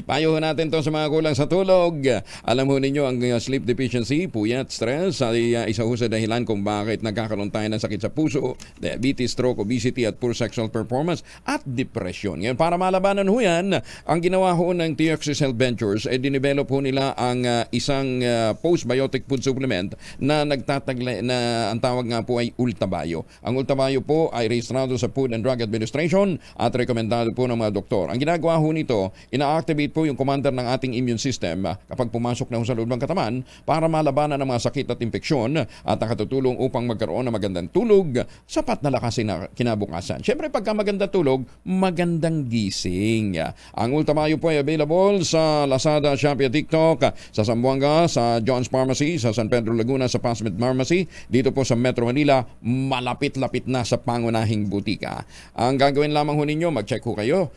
Payo natin to sa mga kulang sa tulog. Alam ho ninyo ang sleep deficiency, puyat, stress ay isa ho sa dahilan kung bakit nagkakaroon tayo ng sakit sa puso, diabetes, stroke, obesity at poor sexual performance at depression. Ngayon, para malabanan ho yan, ang ginawa ho ng TXS Health Ventures ay dinevelop ho nila ang isang postbiotic food supplement na nagtataglay na ang tawag nga po ay Ultabayo. Ang Ultabayo po ay rehistrado sa Food and Drug Administration at rekomendado po ng mga doktor. Ang ginagawa ho nito, ina-activate po yung commander ng ating immune system kapag pumasok na ho sa loob ng katawan para malabanan ng mga sakit at impeksyon at nakatutulong upang magkaroon ng magandang tulog, sapat na lakas na kinabukasan. Siyempre, pagka magandang tulog, magandang gising. Ang Ultamayo po ay available sa Lazada, Shopee at TikTok, sa Zamboanga, sa John's Pharmacy, sa San Pedro Laguna, sa Pasmed Pharmacy, dito po sa Metro Manila, malapit-lapit na sa pangunahing butika. Ang gagawin lamang ho ninyo, mag-check ho kayo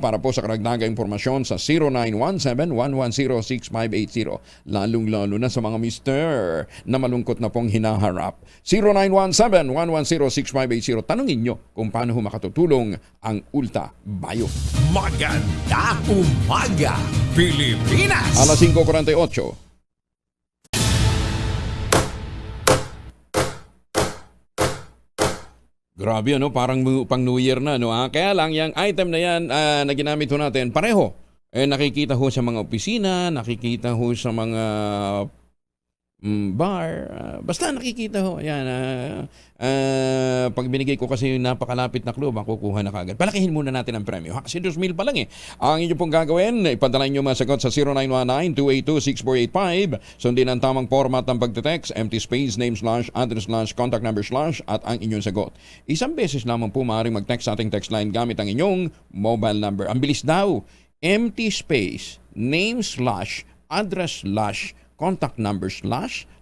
para po sa karagdagang impormasyon sa 0917-110-6580. Lalong-lalo na sa mga mister na malungkot na pong hinaharap. 0917-110-6580. Tanungin nyo kung paano ho makatutulong ang Ulta Bio. Maganda umaga, Pilipinas! Alas 5:48. Grabe ano, parang pang New Year na no. Kaya lang yung item na yan na ginamit ho natin pareho. Nakikita ho sa mga opisina, nakikita ho sa mga bar, basta nakikita ho. Yan, pag binigay ko kasi yung napakalapit na club, kukuha na kagad. Palakihin muna natin ang premyo. Kasi 2,000 pa lang eh. Ang inyo pong gagawin, ipadala nyo mga sagot sa 0919-282-6485. Sundin ang tamang format ng pagte-text, empty space, name / address / contact number / at ang inyong sagot. Isang beses lamang po maaaring mag-text sa ating text line gamit ang inyong mobile number. Ang bilis daw. Empty space, name / address / contact number /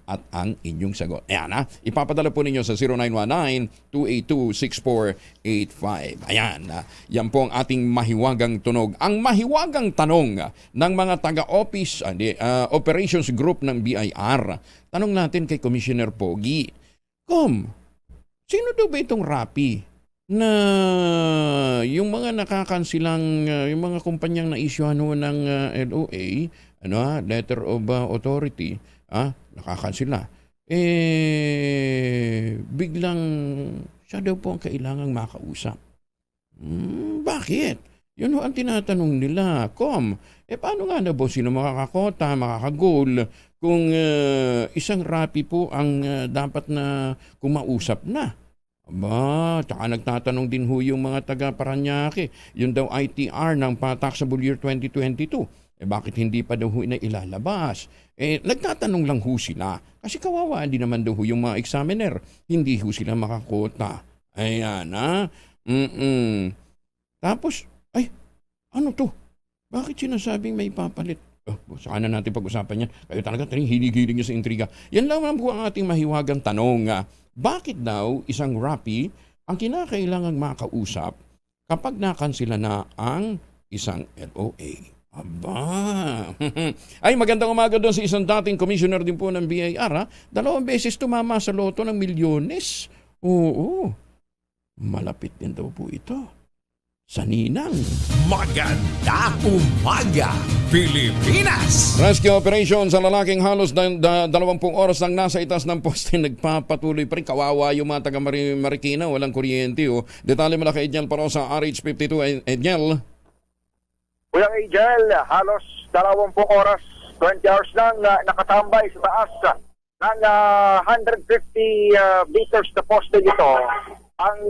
at ang inyong sagot. Ayan ha. Ipapadala po ninyo sa 0919-282-6485. Ayan. Yan po ang ating mahiwagang tunog. Ang mahiwagang tanong ng mga taga-office, operations group ng BIR. Tanong natin kay Commissioner Pogi. Sino daw ba itong Rappi na yung mga nakakansilang, yung mga kumpanyang na-issuehan ng LOA, letter of authority, nakakansila. Biglang siya daw po ang kailangang makausap. Bakit? Yun ang tinatanong nila. Paano nga na po sino makakakota, makakagol kung isang Rappi po ang dapat na kumausap na? Tsaka nagtatanong din ho yung mga taga-Paranaque. Yun daw ITR ng taxable year 2022. Bakit hindi pa daw ho na ilalabas? Nagtatanong lang ho sila. Kasi kawawa din naman daw ho yung mga examiner. Hindi ho sila makakota. Ayan ha. Tapos, ano to? Bakit sinasabing may papalit? Saka na natin pag-usapan yan. Kayo talaga hilig-hilig nyo sa intriga. Yan lang po ang ating mahiwagang tanong. Bakit daw isang Rappi ang kinakailangang makausap kapag nakansila na ang isang LOA? Aba. Ay, magandang umaga doon sa isang dating commissioner din po ng BIR. 2 beses tumama sa loto ng milyones. Oo. Malapit din daw po ito. Sa ninang. Maganda umaga, Pilipinas! Rescue operation sa lalaking halos 20 oras nang nasa itas ng poste nagpapatuloy pa rin. Kawawa yung mga taga Marikina, walang kuryente. Oh. Detalye mo na kay Edniel Paro sa RH52. Edniel. Kuya Angel, halos 20 oras, 20 hours lang nakatambay sa taas ng 150 meters na poste dito. Ang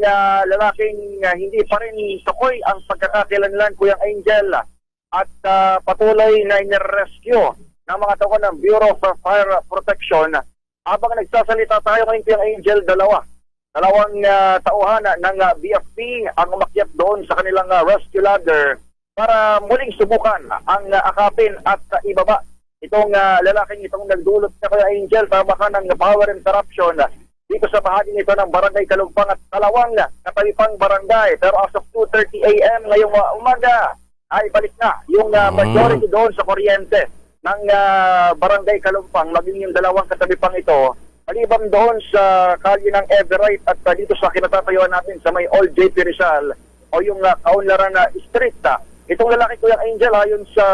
lalaking hindi pa rin tukoy ang pagkakakilanlan, Kuya Angel, at patuloy na inirescue ng mga tao ng Bureau of Fire Protection. Habang nagsasalita tayo ngayon, Kuya Angel, dalawang tauhan ng BFP ang umakyat doon sa kanilang rescue ladder para muling subukan ang akapin at ibaba itong lalaking itong nagdulot na, Kuya Angel, tama ka ng power interruption dito sa bahagi nito ng Barangay Kalumpang at dalawang katalipang barangay. Pero as of 2:30 a.m. ngayong umaga ay balik na yung majority doon sa kuryente ng Barangay Kalumpang, maging yung dalawang katalipang ito, maliban doon sa kalye ng Everett at dito sa kinatatayuan natin sa may Old JP Rizal o yung Kaunlaran Street. Itong lalaki, Kuya Angel, ayon sa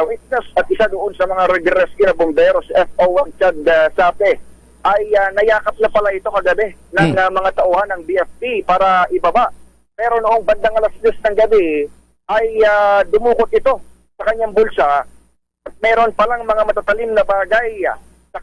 witness at isa doon sa mga rescue na bombero, si FO1 Chad Sape, ay nayakap na pala ito kagabi ng mga tauhan ng BFP para ibaba. Pero noong bandang alas 10 ng gabi ay dumukot ito sa kanyang bulsa at meron palang mga matatalim na bagay na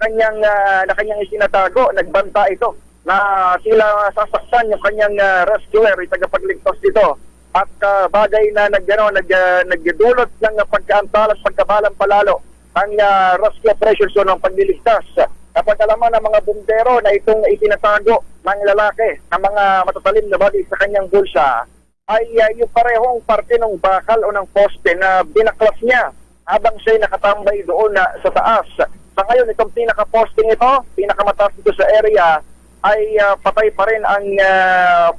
kanyang isinatago. Nagbanta ito na sila sasaktan yung kanyang rescuer, yung tagapagligtas dito. At bagay na nagdulot ng pagkaantala at pagkabalang palalo ang rescue operation ng pagliligtas. Kapag alaman ng mga bumbero na itong itinatago ng lalaki ng mga matatalim na bagay sa kanyang bulsa ay yung parehong parte ng bakal o ng poste na binaklas niya habang siya'y nakatambay doon sa taas. Sa ngayon, itong pinaka-posting ito, pinakamataas dito sa area, ay patay pa rin ang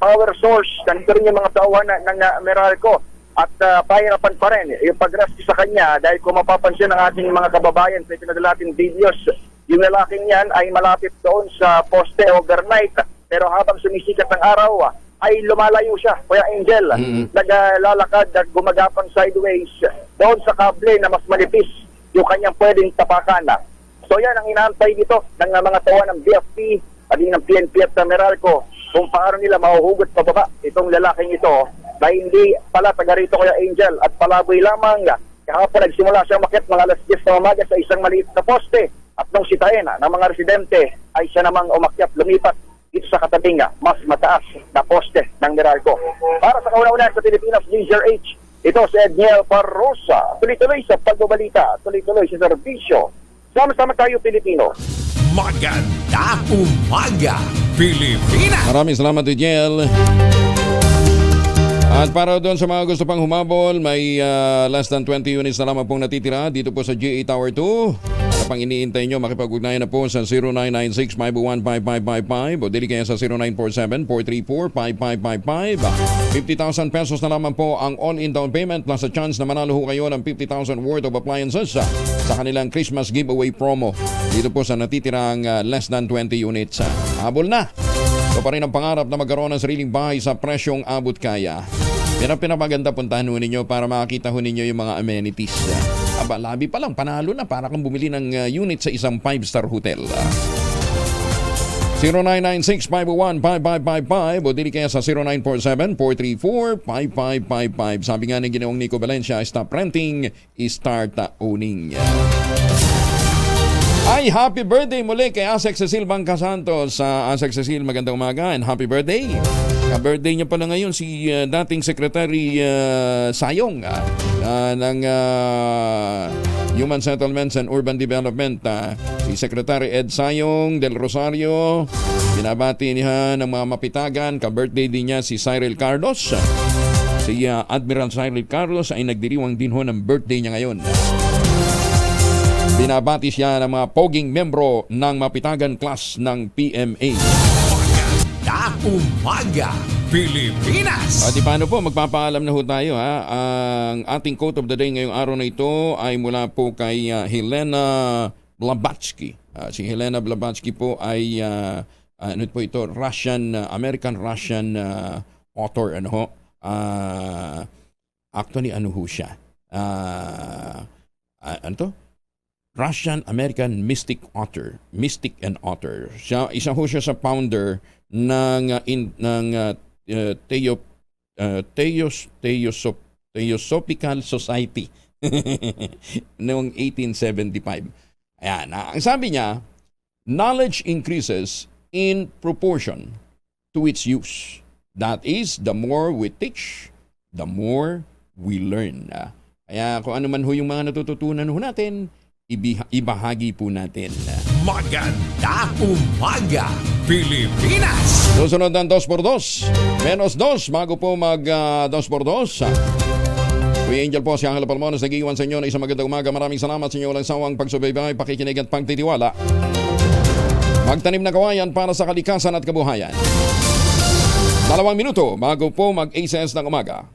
power source. Ganito rin yung mga tauhan ng Meralco at pahirapan pa rin yung pag-rescue sa kanya dahil kung mapapansin ng ating mga kababayan sa pinadala nating videos, yung lalaking yan ay malapit doon sa poste overnight pero habang sumisikat ng araw ay lumalayo siya, Kuya Angel. Naglalakad at gumagapang sideways doon sa kable na mas malipis yung kanyang pwedeng tapakan. So yan ang inaantay dito ng mga tauhan ng BFP at ng PNP at Meralco kung paano nila mahuhugot pababa itong lalaking ito na hindi pala taga rito, Kuya Angel, at palaboy lamang. Kahapon nagsimula siyang makit mga alas 10 na umaga sa isang maliit na poste at nung sitahin ng mga residente ay siya namang umakyat, lumipat dito sa katabing mas mataas na poste ng Meralco. Para sa kauna-unahan sa Pilipinas, Leisure H, ito si Edniel Parrosa. Tuloy-tuloy sa pagbabalita, tuloy-tuloy sa serbisyo. Sama-sama tayo, Pilipino. Maganda umaga, Pilipinas! Maraming salamat, Edniel. At para doon sa mga gusto pang humabol, may less than 20 units na lamang pong natitira dito po sa GA Tower 2. Para pang iniintay nyo, makipag-ugnayan na po sa 0996-501-5555 o dili kaya sa 0947-434-5555. 50,000 pesos na lamang po ang all-in down payment plus a chance na manalo ho kayo ng 50,000 worth of appliances sa kanilang Christmas giveaway promo. Dito po sa natitirang less than 20 units. Habol na! Ito pa rin ang pangarap na magkaroon ng sariling bahay sa presyong abot kaya. Yan ang pinapaganda, puntahan ho ninyo para makakita ho ninyo yung mga amenities. Aba, labi pa lang, panalo na para kang bumili ng unit sa isang 5-star hotel. 0996-501-5555 o dili kaya sa 0947-434-5555. Sabi nga ng ginawang Nico Valencia, stop renting, start owning. Ay, happy birthday muli kay Asek Cecil Bangcasantos. Asek Cecil, magandang umaga and happy birthday. Ka-birthday niya pala ngayon si dating Secretary Sayong ng Human Settlements and Urban Development. Si Secretary Ed Sayong del Rosario. Binabati niya ng mga mapitagan. Ka-birthday din niya si Cyril Carlos. Si Admiral Cyril Carlos ay nagdiriwang din ho ng birthday niya ngayon. Binabati siya ng mga poging membro ng Mapitagan class ng PMA. Maganda umaga, Pilipinas. At paano po, magpapaalam na ho tayo ha. Ang ating quote of the day ngayong araw na ito ay mula po kay Helena Blavatsky. Si Helena Blavatsky po ay ano po ito, American-Russian author, ano ho. Actually, ano ho siya? Ano to? Russian-American mystic and author. Isa ho siya sa founder ng Theosophical Society noong 1875. Ayan, ang sabi niya, knowledge increases in proportion to its use. That is, the more we teach, the more we learn. Kaya kung ano man ho yung mga natututunan ho natin, ibahagi po natin. Magandang umaga, Pilipinas! Susunod ng 2x2. Menos 2, bago po mag 2x2. Kuya Angel po, si Angela Palmones, nag-iwan sa inyo na isang magandang umaga. Maraming salamat sa inyo walang sawang pagsubaybay, pakikinig at pagtitiwala. Magtanim na kawayan para sa kalikasan at kabuhayan. 2 minuto bago po mag-ACS ng umaga.